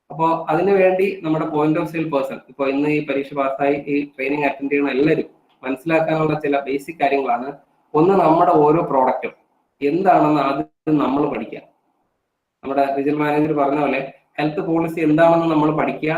അപ്പോൾ അതിനു വേണ്ടി നമ്മുടെ പോയിന്റ് ഓഫ് സെയിൽ പേഴ്സൺ, ഇപ്പൊ ഇന്ന് ഈ പരീക്ഷ പാസ്സായി ഈ ട്രെയിനിങ് അറ്റൻഡ് ചെയ്യുന്ന എല്ലാവരും മനസ്സിലാക്കാനുള്ള ചില ബേസിക് കാര്യങ്ങളാണ്. ഒന്ന്, നമ്മുടെ ഓരോ പ്രോഡക്റ്റും എന്താണെന്ന് ആദ്യം നമ്മൾ പഠിക്കുക. നമ്മുടെ റീജിയണൽ മാനേജർ പറഞ്ഞ പോലെ ഹെൽത്ത് പോളിസി എന്താണെന്ന് നമ്മൾ പഠിക്കുക.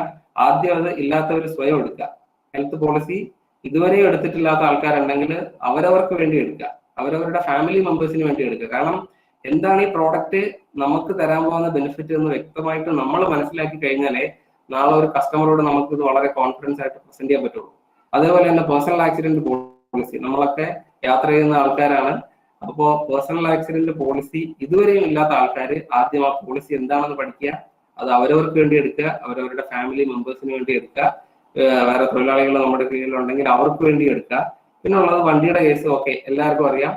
ആദ്യം അത് ഇല്ലാത്തവർ സ്വയം എടുക്കുക. ഹെൽത്ത് പോളിസി ഇതുവരെയും എടുത്തിട്ടില്ലാത്ത ആൾക്കാരുണ്ടെങ്കിൽ അവരവർക്ക് വേണ്ടി എടുക്കുക, അവരവരുടെ ഫാമിലി മെമ്പേഴ്സിന് വേണ്ടി എടുക്കുക. കാരണം എന്താണ് ഈ പ്രോഡക്റ്റ് നമുക്ക് തരാൻ പോകുന്ന ബെനിഫിറ്റ് എന്ന് വ്യക്തമായിട്ട് നമ്മൾ മനസ്സിലാക്കി കഴിഞ്ഞാലേ നാളെ ഒരു കസ്റ്റമറോട് നമുക്ക് ഇത് വളരെ കോൺഫിഡൻസ് ആയിട്ട് പ്രസന്റ് ചെയ്യാൻ പറ്റുള്ളൂ. അതേപോലെ തന്നെ പേഴ്സണൽ ആക്സിഡന്റ് പോളിസി, നമ്മളൊക്കെ യാത്ര ചെയ്യുന്ന ആൾക്കാരാണ്. അപ്പോൾ പേഴ്സണൽ ആക്സിഡന്റ് പോളിസി ഇതുവരെയും ഇല്ലാത്ത ആൾക്കാർ ആദ്യം ആ പോളിസി എന്താണെന്ന് പഠിക്കുക. അത് അവരവർക്ക് വേണ്ടി എടുക്കുക, അവരവരുടെ ഫാമിലി മെമ്പേഴ്സിന് വേണ്ടി എടുക്കുക, വേറെ തൊഴിലാളികൾ നമ്മുടെ കീഴിലുണ്ടെങ്കിൽ അവർക്ക് വേണ്ടി എടുക്കുക. പിന്നെ ഉള്ളത് വണ്ടിയുടെ കേസ്. ഓക്കെ, എല്ലാവർക്കും അറിയാം,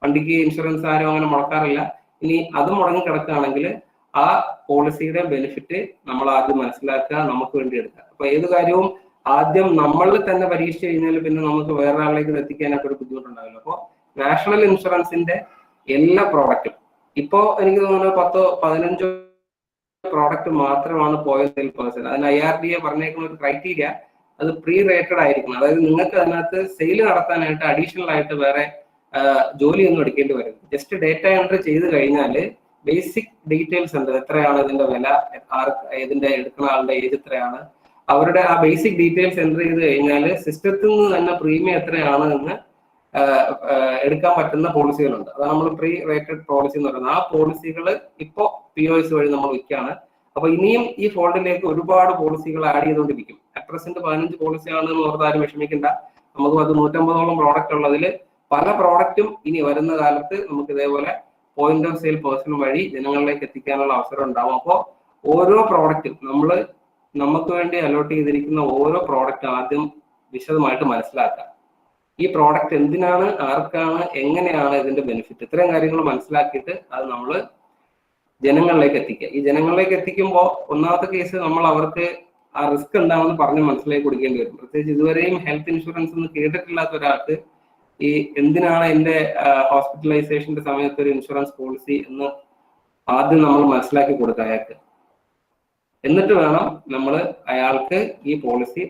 വണ്ടിക്ക് ഇൻഷുറൻസ് ആരും അങ്ങനെ മുടക്കാറില്ല. ഇനി അത് മുടങ്ങി കിടക്കുകയാണെങ്കിൽ ആ പോളിസിയുടെ ബെനിഫിറ്റ് നമ്മൾ ആദ്യം മനസ്സിലാക്കുക, നമുക്ക് വേണ്ടി എടുക്കുക. അപ്പൊ ഏത് കാര്യവും ആദ്യം നമ്മളിൽ തന്നെ പരീക്ഷിച്ച് കഴിഞ്ഞാൽ പിന്നെ നമുക്ക് വേറെ ആളിലേക്ക് എത്തിക്കാനൊക്കെ ഒരു ബുദ്ധിമുട്ടുണ്ടാവില്ല. അപ്പോൾ നാഷണൽ ഇൻഷുറൻസിന്റെ എല്ലാ പ്രോഡക്റ്റും ഇപ്പോ എനിക്ക് തോന്നുന്നു 10-15 പ്രോഡക്റ്റ് മാത്രമാണ് പോയിന്റ് സെയിൽ പേഴ്സൺ. അതിന് IRDA പറഞ്ഞേക്കുന്ന ഒരു ക്രൈറ്റീരിയ, അത് പ്രീ റേറ്റഡ് ആയിരിക്കണം. അതായത് നിങ്ങൾക്ക് അതിനകത്ത് സെയിൽ നടത്താനായിട്ട് അഡീഷണൽ ആയിട്ട് വേറെ ജോലിയൊന്നും എടുക്കേണ്ടി വരും. ജസ്റ്റ് ഡേറ്റ എൻട്രി ചെയ്ത് കഴിഞ്ഞാൽ ബേസിക് ഡീറ്റെയിൽസ് ഉണ്ട്. എത്രയാണ് ഇതിന്റെ വില, ഇതിന്റെ എടുക്കുന്ന ആളുടെ ഏജ് എത്രയാണ്, അവരുടെ ആ ബേസിക് ഡീറ്റെയിൽസ് എൻ്റർ ചെയ്ത് കഴിഞ്ഞാൽ സിസ്റ്റത്തിൽ നിന്ന് തന്നെ പ്രീമിയം എത്രയാണ് എന്ന് എടുക്കാൻ പറ്റുന്ന പോളിസികളുണ്ട്. അതാണ് നമ്മൾ പ്രീ റേറ്റഡ് പോളിസി എന്ന് പറയുന്നത്. ആ പോളിസികൾ ഇപ്പോൾ POS വഴി നമ്മൾ വിൽക്കുകയാണ്. അപ്പൊ ഇനിയും ഈ ഫോൾഡിലേക്ക് ഒരുപാട് പോളിസികൾ ആഡ് ചെയ്തുകൊണ്ടിരിക്കും. അറ്റ് പ്രസന്റ് 15 പോളിസിയാണെന്ന് ഓർത്ത് ആരും വിഷമിക്കണ്ട. നമുക്ക് 150ഓളം പ്രോഡക്റ്റ് ഉള്ളതിൽ പല പ്രോഡക്റ്റും ഇനി വരുന്ന കാലത്ത് നമുക്ക് ഇതേപോലെ പോയിന്റ് ഓഫ് സെയിൽ പേഴ്സൺ വഴി ജനങ്ങളിലേക്ക് എത്തിക്കാനുള്ള അവസരം ഉണ്ടാവും. അപ്പോൾ ഓരോ പ്രോഡക്റ്റും നമുക്ക് വേണ്ടി അലോട്ട് ചെയ്തിരിക്കുന്ന ഓരോ പ്രോഡക്റ്റ് ആദ്യം വിശദമായിട്ട് മനസ്സിലാക്കുക. ഈ പ്രോഡക്റ്റ് എന്തിനാണ്, ആർക്കാണ്, എങ്ങനെയാണ് ഇതിന്റെ ബെനിഫിറ്റ്, ഇത്രയും കാര്യങ്ങൾ മനസ്സിലാക്കിയിട്ട് അത് നമ്മൾ ജനങ്ങളിലേക്ക് എത്തിക്കുക. ഈ ജനങ്ങളിലേക്ക് എത്തിക്കുമ്പോൾ ഒന്നാമത്തെ കേസ് നമ്മൾ അവർക്ക് ആ റിസ്ക് എന്താണെന്ന് പറഞ്ഞ് മനസ്സിലാക്കി കൊടുക്കേണ്ടി വരും. പ്രത്യേകിച്ച് ഇതുവരെയും ഹെൽത്ത് ഇൻഷുറൻസ് എന്ന് കേട്ടിട്ടില്ലാത്ത ഒരാൾക്ക് ഈ എന്തിനാണ് എൻ്റെ ഹോസ്പിറ്റലൈസേഷന്റെ സമയത്ത് ഒരു ഇൻഷുറൻസ് പോളിസി എന്ന് ആദ്യം നമ്മൾ മനസ്സിലാക്കി കൊടുക്കുക അയാൾക്ക്. എന്നിട്ട് വേണം നമ്മൾ അയാൾക്ക് ഈ പോളിസി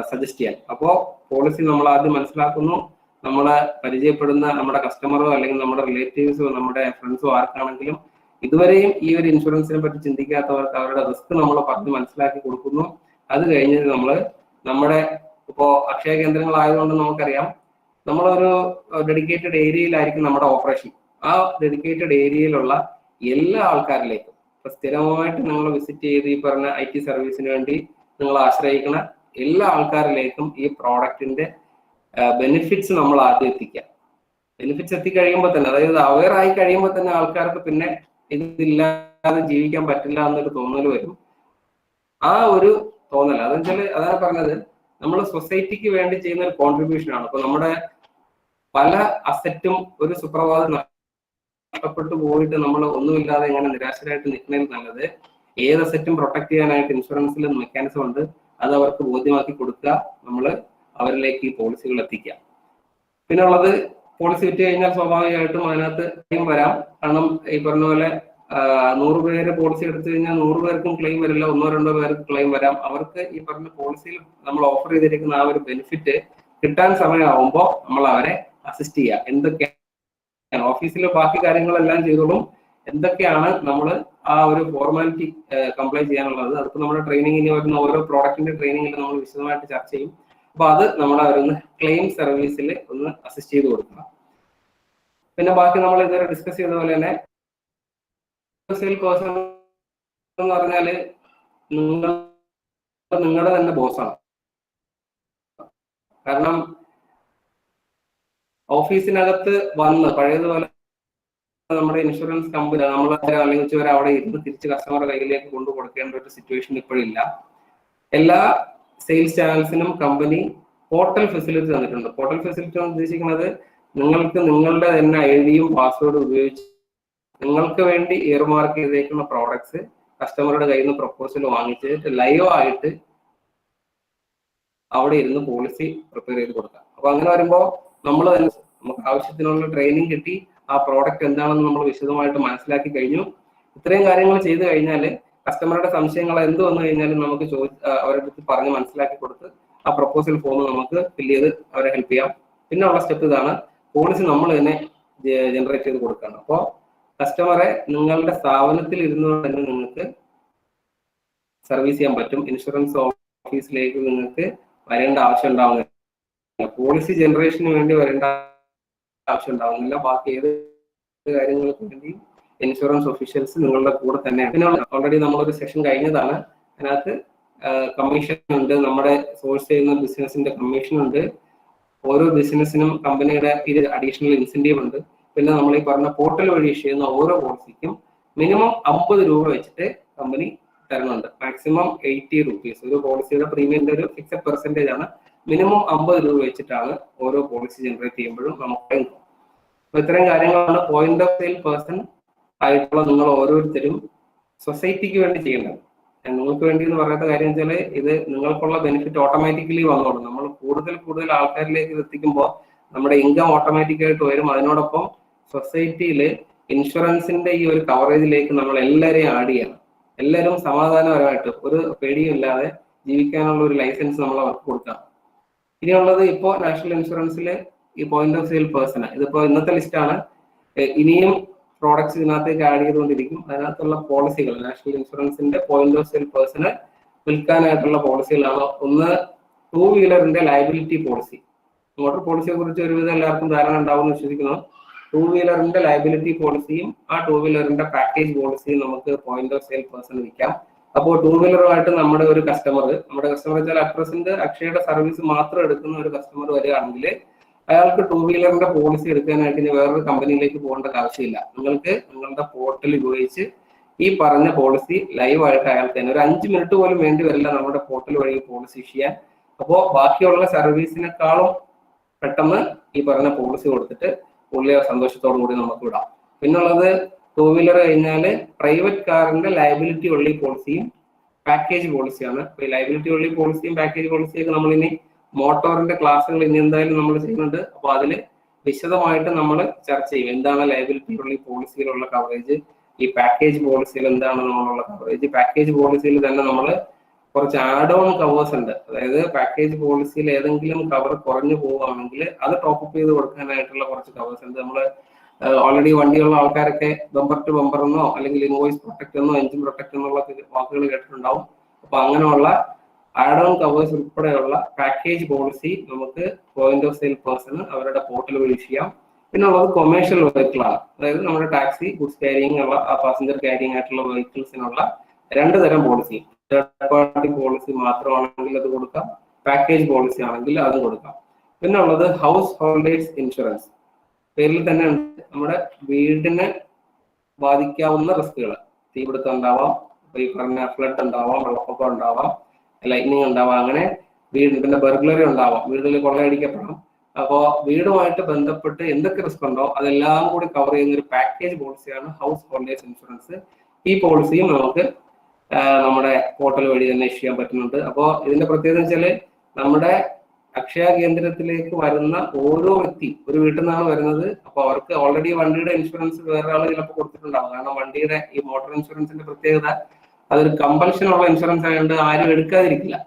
സജസ്റ്റ് ചെയ്യാൻ. അപ്പോൾ പോളിസി നമ്മൾ ആദ്യം മനസ്സിലാക്കുന്നു. നമ്മളെ പരിചയപ്പെടുന്ന നമ്മുടെ കസ്റ്റമറോ അല്ലെങ്കിൽ നമ്മുടെ റിലേറ്റീവ്സോ നമ്മുടെ ഫ്രണ്ട്സോ ആർക്കാണെങ്കിലും ഇതുവരെയും ഈ ഒരു ഇൻഷുറൻസിനെ പറ്റി ചിന്തിക്കാത്തവർക്ക് അവരുടെ റിസ്ക് നമ്മൾ പറഞ്ഞ് മനസ്സിലാക്കി കൊടുക്കുന്നു. അത് കഴിഞ്ഞിട്ട് നമ്മൾ നമ്മുടെ ഇപ്പോൾ അക്ഷയ കേന്ദ്രങ്ങളായതുകൊണ്ട് നമുക്കറിയാം നമ്മളൊരു ഡെഡിക്കേറ്റഡ് ഏരിയയിലായിരിക്കും നമ്മുടെ ഓപ്പറേഷൻ. ആ ഡെഡിക്കേറ്റഡ് ഏരിയയിലുള്ള എല്ലാ ആൾക്കാരിലേക്കും സ്ഥിരമായിട്ട് നിങ്ങൾ വിസിറ്റ് ചെയ്ത് ഈ പറഞ്ഞ IT സർവീസിന് വേണ്ടി നിങ്ങൾ ആശ്രയിക്കുന്ന എല്ലാ ആൾക്കാരിലേക്കും ഈ പ്രോഡക്റ്റിന്റെ ബെനിഫിറ്റ്സ് നമ്മൾ ആദ്യം എത്തിക്കുക. ബെനിഫിറ്റ്സ് എത്തിക്കഴിയുമ്പോൾ തന്നെ, അതായത് അവെയർ ആയി കഴിയുമ്പോൾ തന്നെ ആൾക്കാർക്ക് പിന്നെ ഇതില്ലാതെ ജീവിക്കാൻ പറ്റില്ല എന്നൊരു തോന്നൽ വരും. ആ ഒരു തോന്നൽ അതാണ് പറഞ്ഞത്, നമ്മൾ സൊസൈറ്റിക്ക് വേണ്ടി ചെയ്യുന്ന ഒരു കോൺട്രിബ്യൂഷൻ ആണ്. അപ്പൊ നമ്മുടെ പല അസറ്റും ഒരു സുപ്രഭാതം നഷ്ടപ്പെട്ടു പോയിട്ട് നമ്മൾ ഒന്നുമില്ലാതെ എങ്ങനെ നിരാശരായിട്ട് നിൽക്കുന്നതിൽ നല്ലത് ഏത് അസറ്റും പ്രൊട്ടക്ട് ചെയ്യാനായിട്ട് ഇൻഷുറൻസിൽ മെക്കാനിസം ഉണ്ട്. അത് അവർക്ക് ബോധ്യമാക്കി കൊടുക്കുക, നമ്മൾ അവരിലേക്ക് ഈ പോളിസികൾ എത്തിക്കുക. പിന്നെ ഉള്ളത് പോളിസി വിറ്റ് കഴിഞ്ഞാൽ സ്വാഭാവികമായിട്ടും അതിനകത്ത് ക്ലെയിം വരാം. കാരണം ഈ പറഞ്ഞ പോലെ 100 പേര് പോളിസി എടുത്തു കഴിഞ്ഞാൽ 100 പേർക്കും ക്ലെയിം വരില്ല, 1-2 പേർക്ക് ക്ലെയിം വരാം. അവർക്ക് ഈ പറഞ്ഞ പോളിസിയിൽ നമ്മൾ ഓഫർ ചെയ്തിരിക്കുന്ന ആ ഒരു ബെനിഫിറ്റ് കിട്ടാൻ സമയമാകുമ്പോൾ നമ്മൾ അവരെ അസിസ്റ്റ് ചെയ്യുക. എന്തൊക്കെയാണ് ഓഫീസിൽ ബാക്കി കാര്യങ്ങളെല്ലാം ചെയ്തോളും, എന്തൊക്കെയാണ് നമ്മൾ ആ ഒരു ഫോർമാലിറ്റി കംപ്ലൈ ചെയ്യാനുള്ളത് അതൊക്കെ നമ്മുടെ ട്രെയിനിങ്ങിന് വരുന്ന ഓരോ പ്രോഡക്റ്റിന്റെ ട്രെയിനിങ്ങിൽ നമ്മൾ വിശദമായിട്ട് ചർച്ച ചെയ്യും. അപ്പൊ അത് നമ്മൾ അവരൊന്ന് ക്ലെയിം സർവീസിൽ ഒന്ന് അസിസ്റ്റ് ചെയ്ത് കൊടുക്കുക. പിന്നെ ബാക്കി നമ്മൾ ഇതുവരെ ഡിസ്കസ് ചെയ്ത പോലെ തന്നെ സെയിൽ പേഴ്സൺ എന്ന് പറഞ്ഞാല് നിങ്ങളുടെ തന്നെ ബോസാണ്. കാരണം ഓഫീസിനകത്ത് വന്ന് പഴയതുപോലെ നമ്മുടെ ഇൻഷുറൻസ് കമ്പനി നമ്മൾ അല്ലെങ്കിൽ അവിടെ ഇരുന്ന് തിരിച്ച് കസ്റ്റമറുടെ കയ്യിലേക്ക് കൊണ്ടു കൊടുക്കേണ്ട ഒരു സിറ്റുവേഷൻ ഇപ്പോഴില്ല. എല്ലാ സെയിൽസ് ചാനൽസിനും കമ്പനി പോർട്ടൽ ഫെസിലിറ്റി തന്നിട്ടുണ്ട്. പോർട്ടൽ ഫെസിലിറ്റി എന്ന് ഉദ്ദേശിക്കുന്നത് നിങ്ങൾക്ക് നിങ്ങളുടെ തന്നെ ഐഡിയും പാസ്വേഡും ഉപയോഗിച്ച് നിങ്ങൾക്ക് വേണ്ടി ഇയർമാർക്ക് ചെയ്തേക്കുന്ന പ്രോഡക്ട്സ് കസ്റ്റമറുടെ കയ്യിൽ നിന്ന് പ്രപ്പോസൽ വാങ്ങിച്ചിട്ട് ലൈവ് ആയിട്ട് അവിടെ ഇരുന്ന് പോളിസി പ്രിപ്പയർ ചെയ്ത് കൊടുക്കാം. അപ്പൊ അങ്ങനെ വരുമ്പോൾ നമ്മൾ തന്നെ നമുക്ക് ആവശ്യത്തിനുള്ള ട്രെയിനിങ് കിട്ടി, ആ പ്രോഡക്റ്റ് എന്താണെന്ന് നമ്മൾ വിശദമായിട്ട് മനസ്സിലാക്കി കഴിഞ്ഞു. ഇത്രയും കാര്യങ്ങൾ ചെയ്തു കഴിഞ്ഞാൽ കസ്റ്റമറുടെ സംശയങ്ങൾ എന്ത് വന്നു കഴിഞ്ഞാലും നമുക്ക് അവരുടെ അടുത്ത് പറഞ്ഞ് മനസ്സിലാക്കി കൊടുത്ത് ആ പ്രപ്പോസൽ ഫോം നമുക്ക് ഫില്ല് ചെയ്ത് അവരെ ഹെൽപ്പ് ചെയ്യാം. പിന്നെ ഉള്ള സ്റ്റെപ്പ് ഇതാണ്, പോളിസി നമ്മൾ തന്നെ ജനറേറ്റ് ചെയ്ത് കൊടുക്കണം. അപ്പോൾ കസ്റ്റമറെ നിങ്ങളുടെ സ്ഥാപനത്തിൽ ഇരുന്നുകൊണ്ട് തന്നെ നിങ്ങൾക്ക് സർവീസ് ചെയ്യാൻ പറ്റും. ഇൻഷുറൻസ് ഓഫീസിലേക്ക് നിങ്ങൾക്ക് വരേണ്ട ആവശ്യം ഉണ്ടാവുന്നില്ല, പോളിസി ജനറേഷന് വേണ്ടി വരേണ്ട ആവശ്യം ഉണ്ടാവുന്നില്ല. ബാക്കി ഏത് കാര്യങ്ങൾക്ക് വേണ്ടി ഇൻഷുറൻസ് ഒഫീഷ്യൽസ് നിങ്ങളുടെ കൂടെ തന്നെയാണ്. പിന്നെ ഓൾറെഡി നമ്മളൊരു സെഷൻ കഴിഞ്ഞതാണ്. അതിനകത്ത് കമ്മീഷൻ ഉണ്ട്, നമ്മുടെ സോഴ്സ് ചെയ്യുന്ന ബിസിനസിന്റെ കമ്മീഷൻ ഉണ്ട്, ഓരോ ബിസിനസിനും കമ്പനിയുടെ അഡീഷണൽ ഇൻസെന്റീവ് ഉണ്ട്. പിന്നെ നമ്മൾ ഈ പറഞ്ഞ പോർട്ടൽ വഴി ഇഷ്യൂ ചെയ്യുന്ന ഓരോ പോളിസിക്കും മിനിമം 50 രൂപ വെച്ചിട്ട് കമ്പനി തരുന്നുണ്ട്. Maximum 80 rupees. ഒരു പോളിസിയുടെ പ്രീമിയത്തിന്റെ ഒരു ഫിക്സഡ് പെർസെന്റേജ് ആണ്. മിനിമം 50 രൂപ വെച്ചിട്ടാണ് ഓരോ പോളിസി ജനറേറ്റ് ചെയ്യുമ്പോഴും നമുക്ക്. അപ്പൊ ഇത്രയും കാര്യങ്ങളാണ് പോയിന്റ് ഓഫ് സെയിൽ പേഴ്സൺ ആയിട്ടുള്ള നിങ്ങൾ ഓരോരുത്തരും സൊസൈറ്റിക്ക് വേണ്ടി ചെയ്യേണ്ടത്. നിങ്ങൾക്ക് വേണ്ടി എന്ന് പറയുന്ന കാര്യം വെച്ചാൽ ഇത് നിങ്ങൾക്കുള്ള ബെനിഫിറ്റ് ഓട്ടോമാറ്റിക്കലി വന്നോളും. നമ്മൾ കൂടുതൽ ആൾക്കാരിലേക്ക് എത്തിക്കുമ്പോൾ നമ്മുടെ ഇൻകം ഓട്ടോമാറ്റിക്കായിട്ട് വരും. അതിനോടൊപ്പം സൊസൈറ്റിയിൽ ഇൻഷുറൻസിന്റെ ഈ ഒരു കവറേജിലേക്ക് നമ്മൾ എല്ലാവരെയും ആഡ് ചെയ്യണം. എല്ലാവരും സമാധാനപരമായിട്ട് ഒരു പേടിയും ഇല്ലാതെ ജീവിക്കാനുള്ള ഒരു ലൈസൻസ് നമ്മൾ അവർക്ക് കൊടുക്കാം. ഇനിയുള്ളത് ഇപ്പോൾ നാഷണൽ ഇൻഷുറൻസിൽ ഈ പോയിന്റ് ഓഫ് സെയിൽ പേഴ്സൺ, ഇതിപ്പോ ഇന്നത്തെ ലിസ്റ്റാണ്. ഇനിയും പ്രോഡക്ട്സ് ഇതിനകത്തേക്ക് ആഡ് ചെയ്തുകൊണ്ടിരിക്കും. അതിനകത്തുള്ള പോളിസികൾ നാഷണൽ ഇൻഷുറൻസിന്റെ പോയിന്റ് ഓഫ് സെയിൽ പേഴ്സണ് വിൽക്കാനായിട്ടുള്ള പോളിസികളാണ്. ഒന്ന് 2 വീലറിന്റെ ലയബിലിറ്റി പോളിസി. മോട്ടോർ പോളിസിയെ കുറിച്ച് ഒരുവിധം എല്ലാവർക്കും ധാരണ ഉണ്ടാവുമെന്ന് വിശ്വസിക്കുന്നു. 2 വീലറിന്റെ ലയബിലിറ്റി പോളിസിയും ആ 2 വീലറിന്റെ പാക്കേജ് പോളിസിയും നമുക്ക് പോയിന്റ് ഓഫ് സെയിൽ പേഴ്സൺ വിൽക്കാം. അപ്പോൾ 2 വീലറുമായിട്ട് നമ്മുടെ കസ്റ്റമർ വെച്ചാൽ അപ്രസന്റ് അക്ഷയയുടെ സർവീസ് മാത്രം എടുക്കുന്ന ഒരു കസ്റ്റമർ വരികയാണെങ്കിൽ അയാൾക്ക് 2 വീലറിന്റെ പോളിസി എടുക്കാനായിട്ട് ഇനി വേറൊരു കമ്പനിയിലേക്ക് പോകേണ്ട ആവശ്യമില്ല. നിങ്ങൾക്ക് നിങ്ങളുടെ പോർട്ടൽ ഉപയോഗിച്ച് ഈ പറഞ്ഞ പോളിസി ലൈവായിട്ട് അയാൾക്ക് തന്നെ ഒരു 5 മിനിറ്റ് പോലും വേണ്ടി വരില്ല നമ്മുടെ പോർട്ടൽ വഴി പോളിസി ചെയ്യാൻ. അപ്പോൾ ബാക്കിയുള്ള സർവീസിനേക്കാളും പെട്ടെന്ന് ഈ പറഞ്ഞ പോളിസി കൊടുത്തിട്ട് പുള്ളിയെ സന്തോഷത്തോടു കൂടി നമുക്ക് വിടാം. പിന്നുള്ളത് 2 വീലർ കഴിഞ്ഞാല് പ്രൈവറ്റ് കാറിന്റെ ലയബിലിറ്റി ഉള്ള പോളിസിയും പാക്കേജ് പോളിസിയാണ്. ഈ ലയബിലിറ്റി ഉള്ള പോളിസിയും പാക്കേജ് പോളിസിയൊക്കെ നമ്മളിനി മോട്ടോറിന്റെ ക്ലാസ്സുകൾ ഇനി എന്തായാലും നമ്മൾ ചെയ്യുന്നുണ്ട്. അപ്പൊ അതില് വിശദമായിട്ട് നമ്മൾ ചർച്ച ചെയ്യും. എന്താണ് ലയബിലിറ്റി ഉള്ള പോളിസിയിലുള്ള കവറേജ്, ഈ പാക്കേജ് പോളിസിയിൽ എന്താണ് നമ്മളുള്ള കവറേജ്. പാക്കേജ് പോളിസിയിൽ തന്നെ നമ്മൾ കുറച്ച് ആഡ് ഓൺ കവേഴ്സ് ഉണ്ട്. അതായത് പാക്കേജ് പോളിസിയിൽ ഏതെങ്കിലും കവർ കുറഞ്ഞു പോവുകയാണെങ്കിൽ അത് ടോപ്പ് ചെയ്ത് കൊടുക്കാനായിട്ടുള്ള കുറച്ച് കവേഴ്സ് ഉണ്ട്. നമ്മൾ ഓൾറെഡി വണ്ടിയുള്ള ആൾക്കാരൊക്കെ ബമ്പർ ടു ബമ്പർ എന്നോ അല്ലെങ്കിൽ ഇൻവോയ്സ് പ്രൊട്ടക്ട് എന്നോ എഞ്ചിൻ പ്രൊട്ടക്ട് എന്നുള്ള വാക്കുകൾ കേട്ടിട്ടുണ്ടാവും. അപ്പൊ അങ്ങനെയുള്ള ആഡ് ഓൺ കവേഴ്സ് ഉൾപ്പെടെയുള്ള പാക്കേജ് പോളിസി നമുക്ക് പോയിന്റ് ഓഫ് സെയിൽ പേഴ്സണ് അവരുടെ പോർട്ടൽ വഴി ചെയ്യാം. പിന്നെ ഉള്ളത് കൊമേഴ്ഷ്യൽ വെഹിക്കിളാണ്. അതായത് നമ്മുടെ ടാക്സി, ഗുഡ്സ് ക്യാരിങ് ഉള്ള പാസഞ്ചർ ക്യാരിങ് ആയിട്ടുള്ള വെഹിക്കിൾസിനുള്ള 2 തരം പോളിസി. തേർഡ് പാർട്ടി പോളിസി മാത്രമാണെങ്കിൽ അത് കൊടുക്കാം, പാക്കേജ് പോളിസി ആണെങ്കിൽ അത് കൊടുക്കാം. പിന്നെ ഉള്ളത് ഹൗസ് ഹോൾഡേഴ്സ് ഇൻഷുറൻസ്. പേരിൽ തന്നെ ഉണ്ട്, നമ്മുടെ വീടിനെ ബാധിക്കാവുന്ന റിസ്കുകൾ. തീപിടുത്തം ഉണ്ടാവാം, ഈ പറഞ്ഞ ഫ്ലഡ് ഉണ്ടാവാം, വെള്ളപ്പൊക്കം ഉണ്ടാവാം, ലൈറ്റ്നിങ് ഉണ്ടാവാം, അങ്ങനെ പിന്നെ ബർഗ്ലറി ഉണ്ടാവാം, വീട്ടിൽ കൊള്ളയടിക്കപ്പെടാം. അപ്പോൾ വീടുമായിട്ട് ബന്ധപ്പെട്ട് എന്തൊക്കെ റിസ്ക് ഉണ്ടോ അതെല്ലാം കൂടി കവർ ചെയ്യുന്ന ഒരു പാക്കേജ് പോളിസിയാണ് ഹൗസ് ഹോൾഡേഴ്സ് ഇൻഷുറൻസ്. ഈ പോളിസിയും നമുക്ക് നമ്മുടെ പോർട്ടൽ വഴി തന്നെ ഇഷ്യൂ ചെയ്യാൻ പറ്റുന്നുണ്ട്. അപ്പോൾ ഇതിന്റെ പ്രത്യേകത വെച്ചാല് നമ്മുടെ അക്ഷയ കേന്ദ്രത്തിലേക്ക് വരുന്ന ഓരോ വ്യക്തി ഒരു വീട്ടിൽ നിന്നാണ് വരുന്നത്. അപ്പൊ അവർക്ക് ഓൾറെഡി വണ്ടിയുടെ ഇൻഷുറൻസ് വേറെ ആൾ ചിലപ്പോൾ കൊടുത്തിട്ടുണ്ടാവും. കാരണം വണ്ടിയുടെ ഈ മോട്ടോർ ഇൻഷുറൻസിന്റെ പ്രത്യേകത അതൊരു കമ്പൽഷൻ ഉള്ള ഇൻഷുറൻസ് ആയതുകൊണ്ട് ആരും എടുക്കാതിരിക്കില്ല.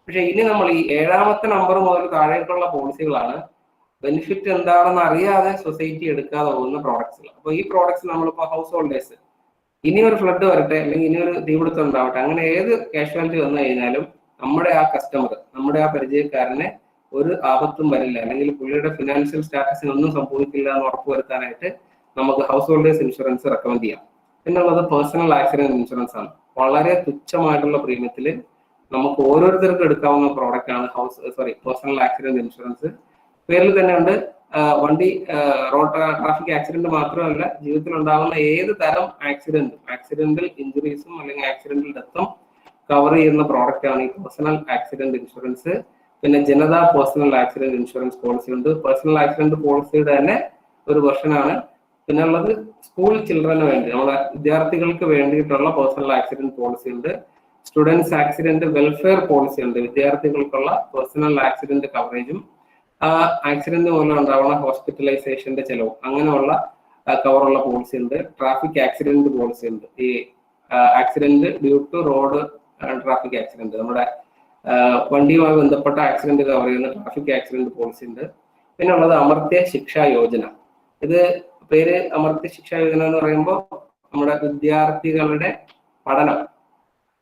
പക്ഷെ ഇനി നമ്മൾ ഈ 7ാമത്തെ നമ്പർ മുതൽ താഴേക്കുള്ള പോളിസികളാണ് ബെനിഫിറ്റ് എന്താണെന്ന് അറിയാതെ സൊസൈറ്റി എടുക്കാതെ പോകുന്ന പ്രോഡക്ട്സുകൾ. അപ്പൊ ഈ പ്രോഡക്ട്സ് നമ്മളിപ്പോ ഹൗസ് ഹോൾഡേഴ്സ് ഇനി ഒരു ഫ്ലഡ് വരട്ടെ അല്ലെങ്കിൽ ഇനി ഒരു തീപിടുത്തം ഉണ്ടാവട്ടെ, അങ്ങനെ ഏത് കാഷ്വാലിറ്റി വന്നു കഴിഞ്ഞാലും നമ്മുടെ ആ കസ്റ്റമർ, നമ്മുടെ ആ പരിചയക്കാരനെ ഒരു ആപത്തും വരില്ല, അല്ലെങ്കിൽ പുള്ളിയുടെ ഫിനാൻഷ്യൽ സ്റ്റാറ്റസിന് ഒന്നും സംഭവിക്കില്ല എന്ന് ഉറപ്പുവരുത്താനായിട്ട് നമുക്ക് ഹൗസ് ഹോൾഡേഴ്സ് ഇൻഷുറൻസ് റെക്കമെൻഡ് ചെയ്യാം. പിന്നുള്ളത് പേഴ്സണൽ ആക്സിഡന്റ് ഇൻഷുറൻസ് ആണ്. വളരെ തുച്ഛമായിട്ടുള്ള പ്രീമിയത്തിൽ നമുക്ക് ഓരോരുത്തർക്കും എടുക്കാവുന്ന പ്രോഡക്റ്റ് ആണ് പേഴ്സണൽ ആക്സിഡന്റ് ഇൻഷുറൻസ്. പേരിൽ തന്നെ ഉണ്ട്, വണ്ടി റോഡ് ട്രാഫിക് ആക്സിഡന്റ് മാത്രമല്ല, ജീവിതത്തിൽ ഉണ്ടാകുന്ന ഏത് തരം ആക്സിഡന്റൽ ഇഞ്ചുറീസും അല്ലെങ്കിൽ ആക്സിഡന്റൽ ഡെത്തും കവർ ചെയ്യുന്ന പ്രോഡക്റ്റ് ആണ് ഈ പേഴ്സണൽ ആക്സിഡന്റ് ഇൻഷുറൻസ്. പിന്നെ Janata personal accident insurance policy ഉണ്ട്. പേഴ്സണൽ ആക്സിഡന്റ് പോളിസിയുടെ തന്നെ ഒരു വെർഷനാണ്. പിന്നെ ഉള്ളത് സ്കൂൾ ചിൽഡ്രന് വേണ്ടി, നമ്മുടെ വിദ്യാർത്ഥികൾക്ക് വേണ്ടിയിട്ടുള്ള പേഴ്സണൽ ആക്സിഡന്റ് പോളിസി ഉണ്ട്. സ്റ്റുഡൻസ് ആക്സിഡന്റ് വെൽഫെയർ പോളിസി ഉണ്ട്. വിദ്യാർത്ഥികൾക്കുള്ള പേഴ്സണൽ ആക്സിഡന്റ് കവറേജും ആ ആക്സിഡന്റ് മൂലം ഉണ്ടാവുന്ന ഹോസ്പിറ്റലൈസേഷന്റെ ചെലവും അങ്ങനെയുള്ള കവറുള്ള പോളിസി ഉണ്ട്. ട്രാഫിക് ആക്സിഡന്റ് പോളിസി ഉണ്ട്. ഈ accident due to road traffic accident, നമ്മുടെ വണ്ടിയുമായി ബന്ധപ്പെട്ട ആക്സിഡന്റ് കവർ ചെയ്യുന്ന ട്രാഫിക് ആക്സിഡന്റ് പോളിസി ഉണ്ട്. പിന്നെ ഉള്ളത് അമർത്യ ശിക്ഷാ യോജന. ഇത് പേര് അമർത്യ ശിക്ഷാ യോജന എന്ന് പറയുമ്പോൾ നമ്മുടെ വിദ്യാർത്ഥികളുടെ പഠനം,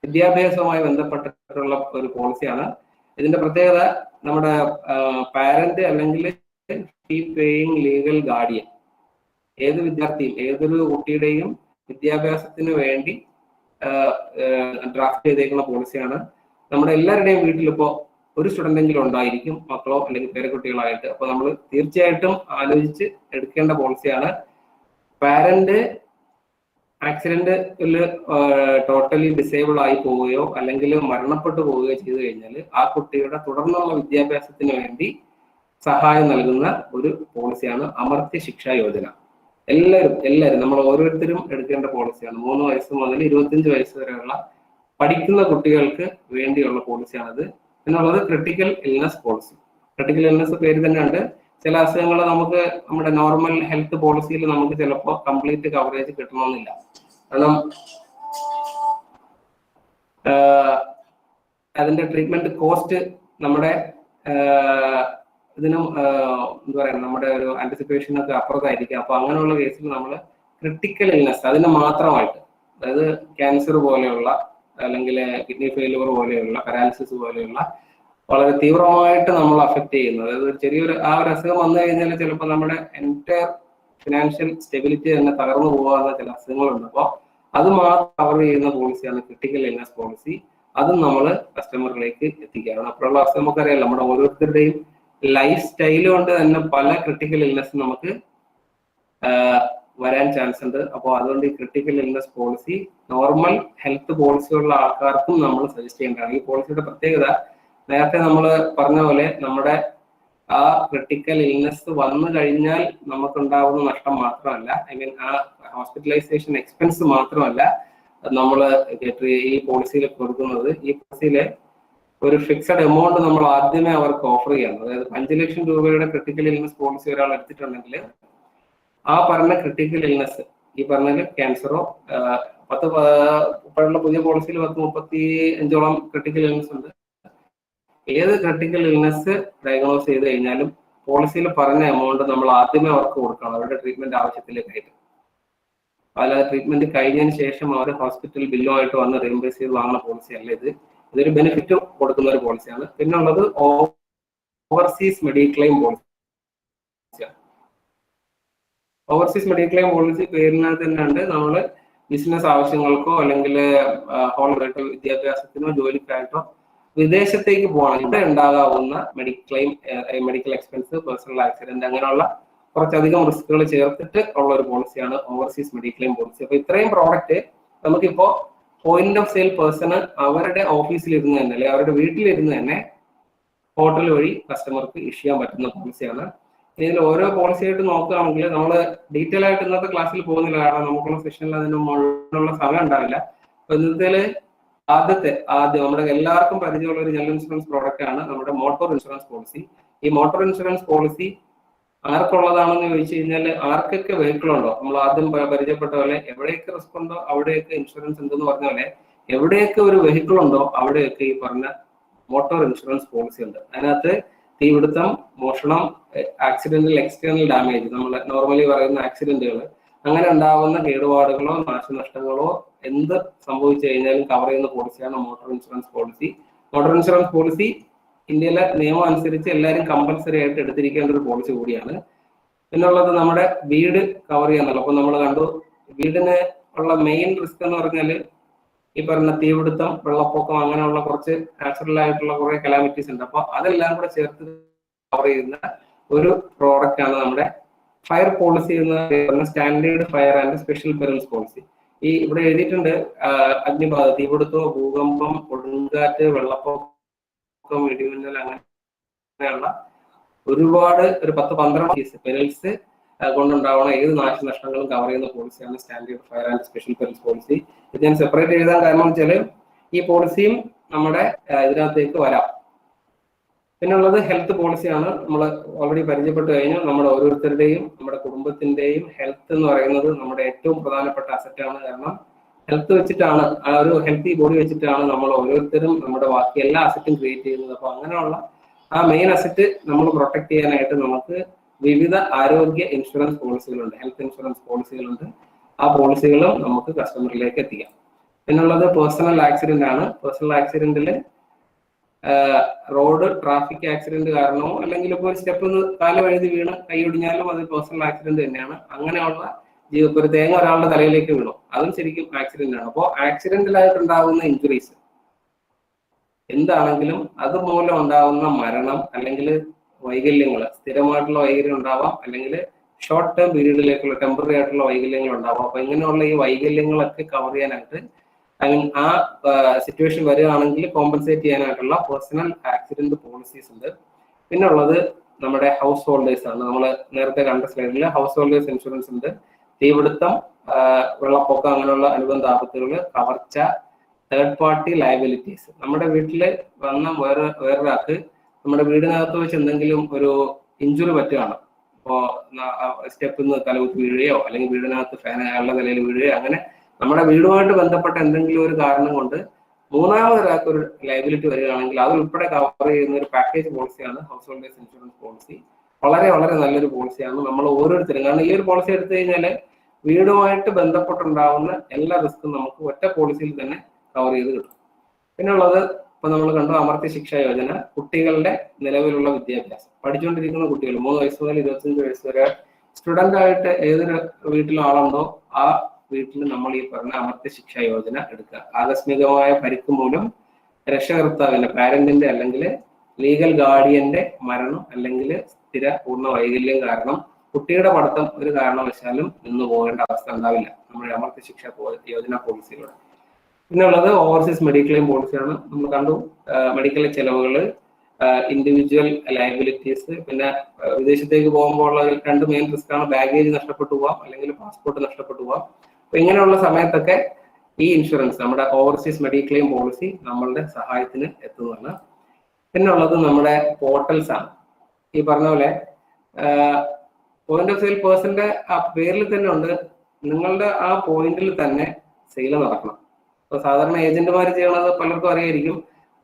വിദ്യാഭ്യാസവുമായി ബന്ധപ്പെട്ടിട്ടുള്ള ഒരു പോളിസിയാണ്. ഇതിന്റെ പ്രത്യേകത നമ്മുടെ പാരന്റ് അല്ലെങ്കിൽ ഫീ പേയിങ് ലീഗൽ ഗാർഡിയൻ, ഏത് വിദ്യാർത്ഥിയും ഏതൊരു കുട്ടിയുടെയും വിദ്യാഭ്യാസത്തിന് വേണ്ടി ഡ്രാഫ്റ്റ് ചെയ്തേക്കുന്ന പോളിസിയാണ്. നമ്മുടെ എല്ലാവരുടെയും വീട്ടിലിപ്പോ ഒരു സ്റ്റുഡന്റെങ്കിലും ഉണ്ടായിരിക്കും, മക്കളോ അല്ലെങ്കിൽ പേരക്കുട്ടികളായിട്ട്. അപ്പൊ നമ്മൾ തീർച്ചയായിട്ടും ആലോചിച്ച് എടുക്കേണ്ട പോളിസിയാണ്. പാരന്റ് ആക്സിഡന്റിൽ ടോട്ടലി ഡിസേബിൾ ആയി പോവുകയോ അല്ലെങ്കിൽ മരണപ്പെട്ടു പോവുകയോ ചെയ്തു കഴിഞ്ഞാൽ ആ കുട്ടിയുടെ തുടർന്നുള്ള വിദ്യാഭ്യാസത്തിന് വേണ്ടി സഹായം നൽകുന്ന ഒരു പോളിസിയാണ് അമർത്യ ശിക്ഷാ യോജന. എല്ലാവരും നമ്മൾ ഓരോരുത്തരും എടുക്കേണ്ട പോളിസിയാണ്. 3 വയസ്സ് മുതൽ 25 വയസ്സ് വരെയുള്ള പഠിക്കുന്ന കുട്ടികൾക്ക് വേണ്ടിയുള്ള പോളിസിയാണത്. പിന്നുള്ളത് critical illness policy. Critical illness പേര് തന്നെ ഉണ്ട്. ചില അസുഖങ്ങൾ നമുക്ക് നമ്മുടെ നോർമൽ ഹെൽത്ത് പോളിസിയിൽ നമുക്ക് ചിലപ്പോൾ കംപ്ലീറ്റ് കവറേജ് കിട്ടണമെന്നില്ല. കാരണം അതിന്റെ ട്രീറ്റ്മെന്റ് കോസ്റ്റ് നമ്മുടെ ഇതിനും എന്താ പറയുക നമ്മുടെ ഒരു ആന്റിസിപ്പേഷനൊക്കെ അപ്പുറത്തായിരിക്കും. അപ്പൊ അങ്ങനെയുള്ള കേസിൽ നമ്മൾ ക്രിട്ടിക്കൽ ഇൽനെസ് അതിന് മാത്രമായിട്ട്, അതായത് ക്യാൻസർ പോലെയുള്ള അല്ലെങ്കിൽ കിഡ്നി ഫെയിലിയർ പോലെയുള്ള പാരാലിസിസ് പോലെയുള്ള വളരെ തീവ്രമായിട്ട് നമ്മൾ അഫക്ട് ചെയ്യുന്നത്, അതായത് ചെറിയൊരു ആ ഒരു അസുഖം വന്നു കഴിഞ്ഞാൽ ചിലപ്പോൾ നമ്മുടെ എൻറ്റയർ ഫിനാൻഷ്യൽ സ്റ്റെബിലിറ്റി തന്നെ തകർന്നു പോകാവുന്ന ചില അസുഖങ്ങളുണ്ട്. അപ്പോൾ അത് മാത്രം കവർ ചെയ്യുന്ന പോളിസിയാണ് ക്രിട്ടിക്കൽ ഇൽനെസ് പോളിസി. അതും നമ്മൾ കസ്റ്റമറിലേക്ക് എത്തിക്കുകയാണ്. അപ്പോഴുള്ള അവസ്ഥ നമുക്കറിയാം, നമ്മുടെ ഓരോരുത്തരുടെയും ലൈഫ് സ്റ്റൈൽ കൊണ്ട് തന്നെ പല ക്രിട്ടിക്കൽ ഇൽനെസ് നമുക്ക് വരാൻ ചാൻസ് ഉണ്ട്. അപ്പോൾ അതുകൊണ്ട് ഈ critical illness policy normal health പോളിസിയുള്ള ആൾക്കാർക്കും നമ്മൾ സജസ്റ്റ് ചെയ്യേണ്ടതാണ്. ഈ പോളിസിയുടെ പ്രത്യേകത നേരത്തെ നമ്മൾ പറഞ്ഞ പോലെ നമ്മുടെ ആ ക്രിട്ടിക്കൽ ഇൽനെസ് വന്നു കഴിഞ്ഞാൽ നമുക്കുണ്ടാവുന്ന നഷ്ടം മാത്രമല്ല, ഐ മീൻ ആ ഹോസ്പിറ്റലൈസേഷൻ എക്സ്പെൻസ് മാത്രമല്ല നമ്മൾ ഈ പോളിസിയിൽ കൊടുക്കുന്നത്. ഈ പോളിസിയിലെ ഒരു ഫിക്സഡ് എമൗണ്ട് നമ്മൾ ആദ്യമേ അവർക്ക് ഓഫർ ചെയ്യണം. അതായത് 5 ലക്ഷം രൂപയുടെ ക്രിട്ടിക്കൽ ഇൽനെസ് പോളിസി ഒരാൾ എടുത്തിട്ടുണ്ടെങ്കിൽ ആ പറഞ്ഞ ക്രിട്ടിക്കൽ ഇൽനെസ്, ഈ പറഞ്ഞ ക്യാൻസറോ ഇപ്പോഴുള്ള പുതിയ പോളിസിയിൽ 35ഓളം ക്രിട്ടിക്കൽ ഇൽനെസ് ഉണ്ട്. ഏത് ക്രിട്ടിക്കൽ ഇൽനെസ് ഡയഗ്നോസ് ചെയ്ത് കഴിഞ്ഞാലും പോളിസിയിൽ പറഞ്ഞ എമൗണ്ട് നമ്മൾ ആദ്യമേ അവർക്ക് കൊടുക്കണം, അവരുടെ ട്രീറ്റ്മെന്റ് ആവശ്യത്തിലേക്കായിട്ട്. അല്ലാതെ ട്രീറ്റ്മെന്റ് കഴിഞ്ഞതിന് ശേഷം അവർ ഹോസ്പിറ്റൽ ബില്ലുമായിട്ട് വന്ന് റീംബേഴ്സ് ചെയ്ത് വാങ്ങുന്ന പോളിസി അല്ല ഇത്. ഇതൊരു ബെനിഫിറ്റ് കൊടുക്കുന്ന ഒരു പോളിസിയാണ്. പിന്നെ ഉള്ളത് ഓവർസീസ് മെഡിക്ലെയിം പോളിസിയാണ്. ഓവർസീസ് മെഡിക്ലെയിം പോളിസി പേരിനകത്ത് തന്നെ ഉണ്ട്. നമ്മൾ ബിസിനസ് ആവശ്യങ്ങൾക്കോ അല്ലെങ്കിൽ ഹോളായിട്ട് വിദ്യാഭ്യാസത്തിനോ ജോലിക്കായിട്ടോ വിദേശത്തേക്ക് പോകണം, ഇവിടെ ഉണ്ടാകാവുന്ന മെഡിക്കൽ എക്സ്പെൻസ്, പേഴ്സണൽ ആക്സിഡന്റ്, അങ്ങനെയുള്ള കുറച്ചധികം റിസ്കുകൾ ചേർത്തിട്ട് ഉള്ള ഒരു പോളിസിയാണ് ഓവർസീസ് മെഡിക്ലെയിം പോളിസി. അപ്പൊ ഇത്രയും പ്രോഡക്റ്റ് നമുക്കിപ്പോ പോയിന്റ് ഓഫ് സെയിൽ പേഴ്സണ് അവരുടെ ഓഫീസിലിരുന്ന് തന്നെ അല്ലെങ്കിൽ അവരുടെ വീട്ടിലിരുന്ന് തന്നെ പോർട്ടൽ വഴി കസ്റ്റമർക്ക് ഇഷ്യൂ ചെയ്യാൻ പറ്റുന്ന പോളിസിയാണ്. ഇതിൽ ഓരോ പോളിസി ആയിട്ട് നോക്കുകയാണെങ്കിൽ നമ്മൾ ഡീറ്റെയിൽ ആയിട്ട് ഇന്നത്തെ ക്ലാസ്സിൽ പോകുന്നില്ല, കാരണം നമുക്കുള്ള സെഷനിൽ അതിന് മുകളിലുള്ള സമയം ഉണ്ടാവില്ല. അപ്പൊ ഇന്നത്തെ ആദ്യം നമ്മുടെ എല്ലാവർക്കും പരിചയമുള്ള ഒരു ജനറൽ ഇൻഷുറൻസ് പ്രോഡക്റ്റ് ആണ് നമ്മുടെ മോട്ടോർ ഇൻഷുറൻസ് പോളിസി. ഈ മോട്ടോർ ഇൻഷുറൻസ് പോളിസി ആർക്കുള്ളതാണെന്ന് ചോദിച്ചു കഴിഞ്ഞാൽ ആർക്കൊക്കെ വെഹിക്കിൾ ഉണ്ടോ, നമ്മൾ ആദ്യം പരിചയപ്പെട്ട പോലെ എവിടെയൊക്കെ റിസ്ക് ഉണ്ടോ അവിടെയൊക്കെ ഇൻഷുറൻസ് ഉണ്ടെന്ന് പറഞ്ഞ പോലെ എവിടെയൊക്കെ ഒരു വെഹിക്കിൾ ഉണ്ടോ അവിടെയൊക്കെ ഈ പറഞ്ഞ മോട്ടോർ ഇൻഷുറൻസ് പോളിസി ഉണ്ട്. അതിനകത്ത് തീപിടുത്തം, മോഷണം, ആക്സിഡന്റൽ എക്സ്റ്റേണൽ ഡാമേജ്, നമ്മൾ നോർമലി പറയുന്ന ആക്സിഡന്റുകൾ, അങ്ങനെ ഉണ്ടാവുന്ന കേടുപാടുകളോ നാശനഷ്ടങ്ങളോ എന്ത് സംഭവിച്ചു കഴിഞ്ഞാലും കവർ ചെയ്യുന്ന പോളിസിയാണ് motor insurance policy. Motor insurance policy ഇന്ത്യയിലെ നിയമം അനുസരിച്ച് എല്ലാവരും കമ്പൽസറി ആയിട്ട് എടുത്തിരിക്കേണ്ട ഒരു പോളിസി കൂടിയാണ്. പിന്നുള്ളത് നമ്മുടെ വീട് കവർ ചെയ്യാന്നുള്ളത്. അപ്പൊ നമ്മൾ കണ്ടു വീടിന് ഉള്ള മെയിൻ റിസ്ക് എന്ന് പറഞ്ഞാൽ ഈ പറഞ്ഞ തീപിടുത്തം, വെള്ളപ്പൊക്കം, അങ്ങനെയുള്ള കുറച്ച് നാച്ചുറൽ ആയിട്ടുള്ള കുറെ കലാമിറ്റീസ് ഉണ്ട്. അപ്പൊ അതെല്ലാം കൂടെ ചേർത്ത് കവർ ചെയ്യുന്ന ഒരു പ്രോഡക്റ്റ് ആണ് നമ്മുടെ ഫയർ പോളിസി എന്ന് പറയുന്ന standard fire and special perils policy. ഈ ഇവിടെ എഴുതിയിട്ടുണ്ട് അഗ്നിബാധ, തീപിടുത്തോ, ഭൂകമ്പം, കൊടുങ്കാറ്റ്, വെള്ളപ്പൊക്കം, ഇടിമിന്നൽ, അങ്ങനെയുള്ള ഒരുപാട് ഒരു 10-12 പെറിൽസ് കൊണ്ടുണ്ടാവുന്ന ഏത് നാശനഷ്ടങ്ങളും കവർ ചെയ്യുന്ന പോളിസിയാണ് standard fire and special perils policy. ഇത് ഞാൻ സെപ്പറേറ്റ് എഴുതാൻ കാരണം വെച്ചാൽ ഈ പോളിസിയും നമ്മുടെ ഇതിനകത്തേക്ക് വരാം. പിന്നുള്ളത് ഹെൽത്ത് പോളിസിയാണ്. നമ്മൾ ഓൾറെഡി പരിചയപ്പെട്ട് കഴിഞ്ഞു. നമ്മുടെ ഓരോരുത്തരുടെയും നമ്മുടെ കുടുംബത്തിന്റെയും ഹെൽത്ത് എന്ന് പറയുന്നത് നമ്മുടെ ഏറ്റവും പ്രധാനപ്പെട്ട അസറ്റാണ്. കാരണം ഹെൽത്ത് വെച്ചിട്ടാണ്, ആ ഒരു ഹെൽത്തി ബോഡി വെച്ചിട്ടാണ് നമ്മൾ ഓരോരുത്തരും നമ്മുടെ ബാക്കി എല്ലാ അസറ്റും ക്രിയേറ്റ് ചെയ്യുന്നത്. അപ്പൊ അങ്ങനെയുള്ള ആ മെയിൻ അസറ്റ് നമ്മൾ പ്രൊട്ടക്ട് ചെയ്യാനായിട്ട് നമുക്ക് വിവിധ ആരോഗ്യ ഇൻഷുറൻസ് പോളിസികളുണ്ട്, ഹെൽത്ത് ഇൻഷുറൻസ് പോളിസികളുണ്ട്. ആ പോളിസികളും നമുക്ക് കസ്റ്റമറിലേക്ക് എത്തിക്കാം. പിന്നുള്ളത് പേഴ്സണൽ ആക്സിഡന്റ് ആണ്. പേഴ്സണൽ ആക്സിഡന്റിൽ റോഡ് ട്രാഫിക് ആക്സിഡന്റ് കാരണമോ അല്ലെങ്കിൽ ഇപ്പോൾ ഒരു സ്റ്റെപ്പ് കാല് വഴുതി വീണ് കൈയൊടിഞ്ഞാലും അത് പേഴ്സണൽ ആക്സിഡന്റ് തന്നെയാണ്. അങ്ങനെയുള്ള ഒരു തേങ്ങ ഒരാളുടെ തലയിലേക്ക് വീണു, അതും ശരിക്കും ആക്സിഡന്റ് ആണ്. അപ്പോൾ ആക്സിഡന്റിലായിട്ടുണ്ടാകുന്ന ഇഞ്ചുറീസ് എന്താണെങ്കിലും അതുമൂലം ഉണ്ടാകുന്ന മരണം അല്ലെങ്കിൽ വൈകല്യങ്ങൾ, സ്ഥിരമായിട്ടുള്ള വൈകല്യം ഉണ്ടാവാം, അല്ലെങ്കിൽ ഷോർട്ട് ടേം പീരീഡിലേക്കുള്ള ടെമ്പററി ആയിട്ടുള്ള വൈകല്യങ്ങൾ ഉണ്ടാവാം. അപ്പൊ ഇങ്ങനെയുള്ള ഈ വൈകല്യങ്ങളൊക്കെ കവർ ചെയ്യാനായിട്ട് ഐ മീൻ ആ സിറ്റുവേഷൻ വരികയാണെങ്കിൽ കോമ്പൻസേറ്റ് ചെയ്യാനായിട്ടുള്ള പേഴ്സണൽ ആക്സിഡന്റ് പോളിസീസ് ഉണ്ട്. പിന്നെ ഉള്ളത് നമ്മുടെ ഹൗസ് ഹോൾഡേഴ്സ് ആണ്. നമ്മൾ നേരത്തെ കണ്ട സ്ലൈഡിൽ ഹൗസ് ഹോൾഡേഴ്സ് ഇൻഷുറൻസ് ഉണ്ട്. തീപിടുത്തം, വെള്ളപ്പൊക്കം, അങ്ങനെയുള്ള അനുബന്ധ ആപത്തുകൾ, കവർച്ച, തേർഡ് പാർട്ടി ലയബിലിറ്റീസ്. നമ്മുടെ വീട്ടിൽ വന്ന വേറൊരാൾക്ക് നമ്മുടെ വീടിനകത്ത് വെച്ച് എന്തെങ്കിലും ഒരു ഇഞ്ചുറി പറ്റുകയാണ്, ഇപ്പോൾ സ്റ്റെപ്പിൽ നിന്ന് തലകുത്തി വീഴുകയോ അല്ലെങ്കിൽ വീടിനകത്ത് ഫാൻ അയാളുടെ നിലയിൽ വീഴുകയോ, അങ്ങനെ നമ്മുടെ വീടുമായിട്ട് ബന്ധപ്പെട്ട എന്തെങ്കിലും ഒരു കാരണം കൊണ്ട് മൂന്നാമതൊരാൾക്ക് ഒരു ലയബിലിറ്റി വരികയാണെങ്കിൽ അത് ഉൾപ്പെടെ കവർ ചെയ്യുന്ന ഒരു പാക്കേജ് പോളിസിയാണ് ഹൗസ് ഹോൾഡേഴ്സ് ഇൻഷുറൻസ് പോളിസി. വളരെ വളരെ നല്ലൊരു പോളിസിയാണ്. നമ്മൾ ഓരോരുത്തരും, കാരണം ഈ ഒരു പോളിസി എടുത്തു കഴിഞ്ഞാൽ വീടുമായിട്ട് ബന്ധപ്പെട്ടുണ്ടാവുന്ന എല്ലാ റിസ്ക്കും നമുക്ക് ഒറ്റ പോളിസിയിൽ തന്നെ കവർ ചെയ്ത് കിട്ടും. പിന്നെ ഉള്ളത് ഇപ്പൊ നമ്മൾ കണ്ടു അമർത്തി ശിക്ഷ യോജന, കുട്ടികളുടെ നിലവിലുള്ള വിദ്യാഭ്യാസം. പഠിച്ചുകൊണ്ടിരിക്കുന്ന കുട്ടികൾ 3 വയസ്സ് മുതൽ 25 വയസ്സ് വരെ സ്റ്റുഡന്റ് ആയിട്ട് ഏതൊരു വീട്ടിലും ആളുണ്ടോ ആ വീട്ടിൽ നമ്മൾ ഈ പറഞ്ഞ അമർത്തി ശിക്ഷ യോജന എടുക്കുക. ആകസ്മികമായ പരിക്ക് മൂലം രക്ഷകർത്താവിന്റെ പാരന്റിന്റെ അല്ലെങ്കിൽ ലീഗൽ ഗാർഡിയന്റെ മരണം അല്ലെങ്കിൽ സ്ഥിര പൂർണ്ണ വൈകല്യം കാരണം കുട്ടിയുടെ പഠിത്തം ഒരു കാരണവശാലും നിന്ന് പോകേണ്ട അവസ്ഥ ഉണ്ടാവില്ല നമ്മുടെ അമർത്തി ശിക്ഷ യോജന പോളിസിയിലൂടെ. പിന്നെ ഉള്ളത് ഓവർസീസ് മെഡിക്ലെയിം പോളിസിയാണ്. നമ്മൾ കണ്ടു മെഡിക്കൽ ചെലവുകൾ, ഇൻഡിവിജ്വൽ ലയബിലിറ്റീസ്, പിന്നെ വിദേശത്തേക്ക് പോകുമ്പോൾ രണ്ട് മെയിൻ റിസ്ക് ആണ്, ബാഗേജ് നഷ്ടപ്പെട്ടു പോവാം അല്ലെങ്കിൽ പാസ്പോർട്ട് നഷ്ടപ്പെട്ടു പോവാം. അപ്പൊ ഇങ്ങനെയുള്ള സമയത്തൊക്കെ ഈ ഇൻഷുറൻസ് നമ്മുടെ ഓവർസീസ് മെഡിക്ലെയിം പോളിസി നമ്മളുടെ സഹായത്തിന് എത്തുന്നതാണ്. പിന്നെ ഉള്ളത് നമ്മുടെ പോർട്ടൽസ് ആണ്. ഈ പറഞ്ഞ പോലെ പോയിന്റ് ഓഫ് സെയിൽ പേഴ്സന്റെ ആ പേരിൽ തന്നെ ഉണ്ട്, നിങ്ങളുടെ ആ പോയിന്റിൽ തന്നെ സെയിൽ നടക്കണം. അപ്പൊ സാധാരണ ഏജന്റുമാർ ചെയ്യണത് പലർക്കും അറിയായിരിക്കും,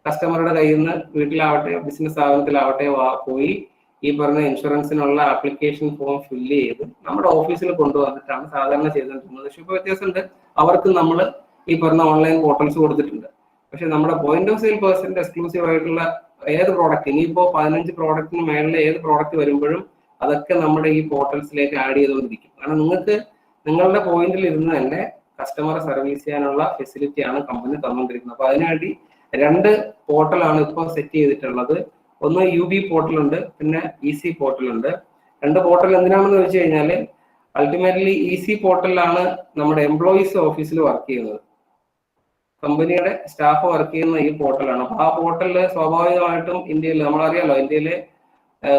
കസ്റ്റമറുടെ കയ്യിൽ നിന്ന് വീട്ടിലാവട്ടെ ബിസിനസ് സ്ഥാപനത്തിലാവട്ടെ പോയി ഈ പറഞ്ഞ ഇൻഷുറൻസിനുള്ള ആപ്ലിക്കേഷൻ ഫോം ഫില്ല് ചെയ്ത് നമ്മുടെ ഓഫീസിൽ കൊണ്ടുവന്നിട്ടാണ് സാധാരണ ചെയ്തുകൊണ്ടിരുന്നത്. പക്ഷെ ഇപ്പൊ വ്യത്യാസമുണ്ട്, അവർക്ക് നമ്മൾ ഈ പറഞ്ഞ ഓൺലൈൻ പോർട്ടൽസ് കൊടുത്തിട്ടുണ്ട്. പക്ഷെ നമ്മുടെ പോയിന്റ് ഓഫ് സെയിൽ പേഴ്സന്റെ എക്സ്ക്ലൂസീവ് ആയിട്ടുള്ള ഏത് പ്രോഡക്റ്റ്, ഇനിയിപ്പോ 15 പ്രോഡക്റ്റിന് മേളിൽ ഏത് പ്രോഡക്റ്റ് വരുമ്പോഴും അതൊക്കെ നമ്മുടെ ഈ പോർട്ടൽസിലേക്ക് ആഡ് ചെയ്തുകൊണ്ടിരിക്കും. കാരണം നിങ്ങൾക്ക് നിങ്ങളുടെ പോയിന്റിൽ ഇരുന്ന് തന്നെ കസ്റ്റമറെ സർവീസ് ചെയ്യാനുള്ള ഫെസിലിറ്റിയാണ് കമ്പനി തന്നുകൊണ്ടിരിക്കുന്നത്. അപ്പൊ അതിനുവേണ്ടി 2 പോർട്ടലാണ് ഇപ്പോൾ സെറ്റ് ചെയ്തിട്ടുള്ളത്. ഒന്ന് UB പോർട്ടൽ ഉണ്ട്, പിന്നെ EC പോർട്ടൽ ഉണ്ട്. 2 പോർട്ടൽ എന്തിനാണെന്ന് വെച്ച് കഴിഞ്ഞാൽ അൾട്ടിമേറ്റ്ലി EC പോർട്ടലിലാണ് നമ്മുടെ എംപ്ലോയീസ് ഓഫീസിൽ വർക്ക് ചെയ്യുന്നത്, കമ്പനിയുടെ സ്റ്റാഫ് വർക്ക് ചെയ്യുന്ന ഈ പോർട്ടലാണ്. അപ്പൊ ആ പോർട്ടലിൽ സ്വാഭാവികമായിട്ടും ഇന്ത്യയിൽ നമ്മളറിയാലോ, ഇന്ത്യയിലെ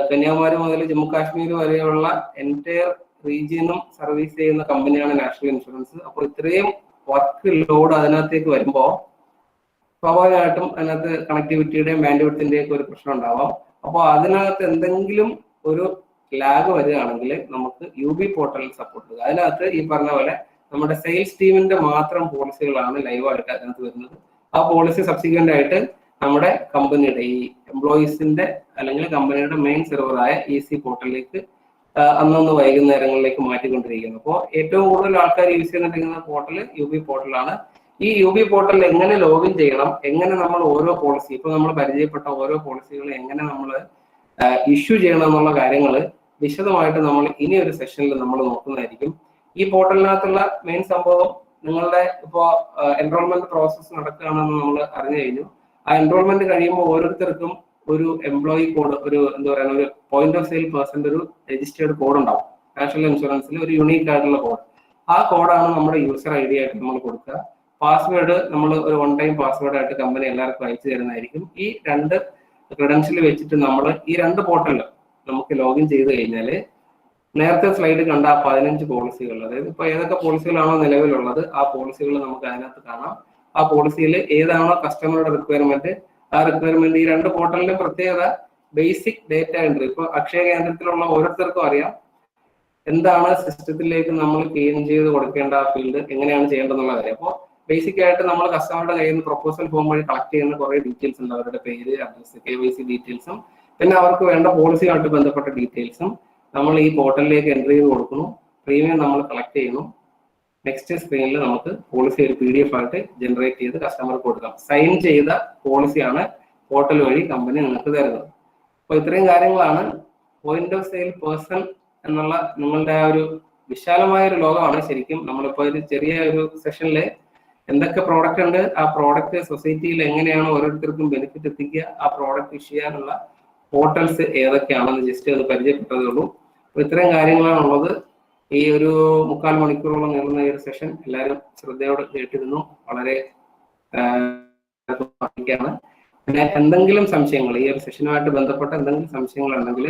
കന്യാകുമാരി മുതൽ ജമ്മു കാശ്മീർ വരെയുള്ള എൻറ്റയർ റീജിയനും സർവീസ് ചെയ്യുന്ന കമ്പനിയാണ് നാഷണൽ ഇൻഷുറൻസ്. അപ്പോൾ ഇത്രയും വർക്ക് ലോഡ് അതിനകത്തേക്ക് വരുമ്പോൾ സ്വാഭാവികമായിട്ടും അതിനകത്ത് കണക്ടിവിറ്റിയുടെയും ബാൻഡ്വിഡ്ത്തിന്റെയും ഒക്കെ ഒരു പ്രശ്നം ഉണ്ടാവാം. അപ്പോൾ അതിനകത്ത് എന്തെങ്കിലും ഒരു ലാഗ് വരികയാണെങ്കിൽ നമുക്ക് UB പോർട്ടലിൽ സപ്പോർട്ട് ചെയ്യുക. അതിനകത്ത് ഈ പറഞ്ഞ പോലെ നമ്മുടെ സെയിൽസ് ടീമിന്റെ മാത്രം പോളിസികളാണ് ലൈവായിട്ട് അതിനകത്ത് വരുന്നത്. ആ പോളിസി സബ്സിക്വന്റ് ആയിട്ട് നമ്മുടെ കമ്പനിയുടെ ഈ എംപ്ലോയീസിന്റെ അല്ലെങ്കിൽ കമ്പനിയുടെ മെയിൻ സെർവറായ EC പോർട്ടലിലേക്ക് അന്നൊന്ന് വൈകുന്നേരങ്ങളിലേക്ക് മാറ്റിക്കൊണ്ടിരിക്കുന്നു. അപ്പോൾ ഏറ്റവും കൂടുതൽ ആൾക്കാർ യൂസ് ചെയ്തിരിക്കുന്ന പോർട്ടൽ UB പോർട്ടലാണ്. ഈ UB പോർട്ടലിൽ എങ്ങനെ ലോഗിൻ ചെയ്യണം, എങ്ങനെ നമ്മൾ ഓരോ പോളിസി, ഇപ്പൊ നമ്മൾ പരിചയപ്പെട്ട ഓരോ പോളിസികളും എങ്ങനെ നമ്മൾ ഇഷ്യൂ ചെയ്യണം എന്നുള്ള കാര്യങ്ങൾ വിശദമായിട്ട് നമ്മൾ ഇനി ഒരു സെഷനിൽ നമ്മൾ നോക്കുന്നതായിരിക്കും. ഈ പോർട്ടലിനകത്തുള്ള മെയിൻ സംഭവം, നിങ്ങളുടെ ഇപ്പോ എൻറോൾമെന്റ് പ്രോസസ്സ് നടക്കുകയാണെന്ന് നമ്മൾ അറിഞ്ഞു കഴിഞ്ഞു. ആ എൻറോൾമെന്റ് കഴിയുമ്പോൾ ഓരോരുത്തർക്കും ഒരു എംപ്ലോയി കോഡ്, ഒരു എന്താ പറയുക, ഒരു പോയിന്റ് ഓഫ് സെയിൽ പേഴ്സന്റെ ഒരു രജിസ്റ്റേർഡ് കോഡ് ഉണ്ടാവും. നാഷണൽ ഇൻഷുറൻസിൽ ഒരു യുണീക്ക് ആയിട്ടുള്ള കോഡ്. ആ കോഡാണ് നമ്മുടെ യൂസർ ID ആയിട്ട് നമ്മൾ കൊടുക്കുക. പാസ്വേഡ് നമ്മൾ ഒരു 1 ടൈം പാസ്വേഡ് ആയിട്ട് കമ്പനി എല്ലാവർക്കും അയച്ചു തരുന്നതായിരിക്കും. ഈ 2 ക്രെഡൻഷ്യൽ വെച്ചിട്ട് നമ്മൾ ഈ 2 പോർട്ടലിൽ നമുക്ക് ലോഗിൻ ചെയ്ത് കഴിഞ്ഞാൽ നേരത്തെ സ്ലൈഡ് കണ്ട ആ 15 പോളിസികൾ, അതായത് ഇപ്പൊ ഏതൊക്കെ പോളിസികളാണോ നിലവിലുള്ളത് ആ പോളിസികൾ നമുക്ക് അതിനകത്ത് കാണാം. ആ പോളിസിയിൽ ഏതാണോ കസ്റ്റമറുടെ റിക്വയർമെന്റ്, ആ റിക്വയർമെന്റ് ഈ 2 പോർട്ടലിന്റെ പ്രത്യേകത ബേസിക് ഡേറ്റ എൻട്രി. ഇപ്പൊ അക്ഷയ കേന്ദ്രത്തിലുള്ള ഓരോരുത്തർക്കും അറിയാം എന്താണ് സിസ്റ്റത്തിലേക്ക് നമ്മൾ ക്ലീൻ ചെയ്ത് കൊടുക്കേണ്ട ആ ഫീൽഡ് എങ്ങനെയാണ് ചെയ്യേണ്ടതെന്നുള്ള കാര്യം. അപ്പോൾ ബേസിക് ആയിട്ട് നമ്മൾ കസ്റ്റമറുടെ കയ്യിൽ നിന്ന് പ്രൊപ്പോസൽ ഫോം വഴി കളക്ട് ചെയ്യുന്ന കുറെ ഡീറ്റെയിൽസ് ഉണ്ട്. അവരുടെ പേര്, അഡ്രസ്, KYC ഡീറ്റെയിൽസും പിന്നെ അവർക്ക് വേണ്ട പോളിസിയായിട്ട് ബന്ധപ്പെട്ട ഡീറ്റെയിൽസും നമ്മൾ ഈ പോർട്ടലിലേക്ക് എൻട്രി ചെയ്ത് കൊടുക്കുന്നു. പ്രീമിയം നമ്മൾ കളക്ട് ചെയ്യുന്നു. നെക്സ്റ്റ് സ്ക്രീനിൽ നമുക്ക് പോളിസി ഒരു PDF ആയിട്ട് ജനറേറ്റ് ചെയ്ത് കസ്റ്റമർക്ക് കൊടുക്കാം. സൈൻ ചെയ്ത പോളിസിയാണ് പോർട്ടൽ വഴി കമ്പനി നിങ്ങൾക്ക് തരുന്നത്. അപ്പോൾ ഇത്രയും കാര്യങ്ങളാണ് പോയിന്റ് ഓഫ് സെയിൽ പേഴ്സൺ എന്നുള്ള നിങ്ങളുടെ ആ ഒരു വിശാലമായ ഒരു ലോകമാണ്. ശരിക്കും നമ്മളിപ്പോൾ ഒരു ചെറിയ ഒരു സെഷനിൽ എന്തൊക്കെ പ്രോഡക്റ്റ് ഉണ്ട്, ആ പ്രോഡക്റ്റ് സൊസൈറ്റിയിൽ എങ്ങനെയാണ് ഓരോരുത്തർക്കും ബെനിഫിറ്റ് എത്തിക്കുക, ആ പ്രോഡക്റ്റ് ഇഷ്യൂ ചെയ്യാനുള്ള പോർട്ടൽസ് ഏതൊക്കെയാണെന്ന് ജസ്റ്റ് അത് പരിചയപ്പെട്ടതേ ഉള്ളൂ. അപ്പോൾ ഇത്രയും കാര്യങ്ങളാണുള്ളത്. ഈ ഒരു 3/4 മണിക്കൂറോളം നീളുന്ന ഈ ഒരു സെഷൻ എല്ലാവരും ശ്രദ്ധയോടെ കേട്ടിരുന്നു. വളരെ പിന്നെ എന്തെങ്കിലും സംശയങ്ങൾ, ഈ ഒരു സെഷനുമായിട്ട് ബന്ധപ്പെട്ട എന്തെങ്കിലും സംശയങ്ങൾ ഉണ്ടെങ്കിൽ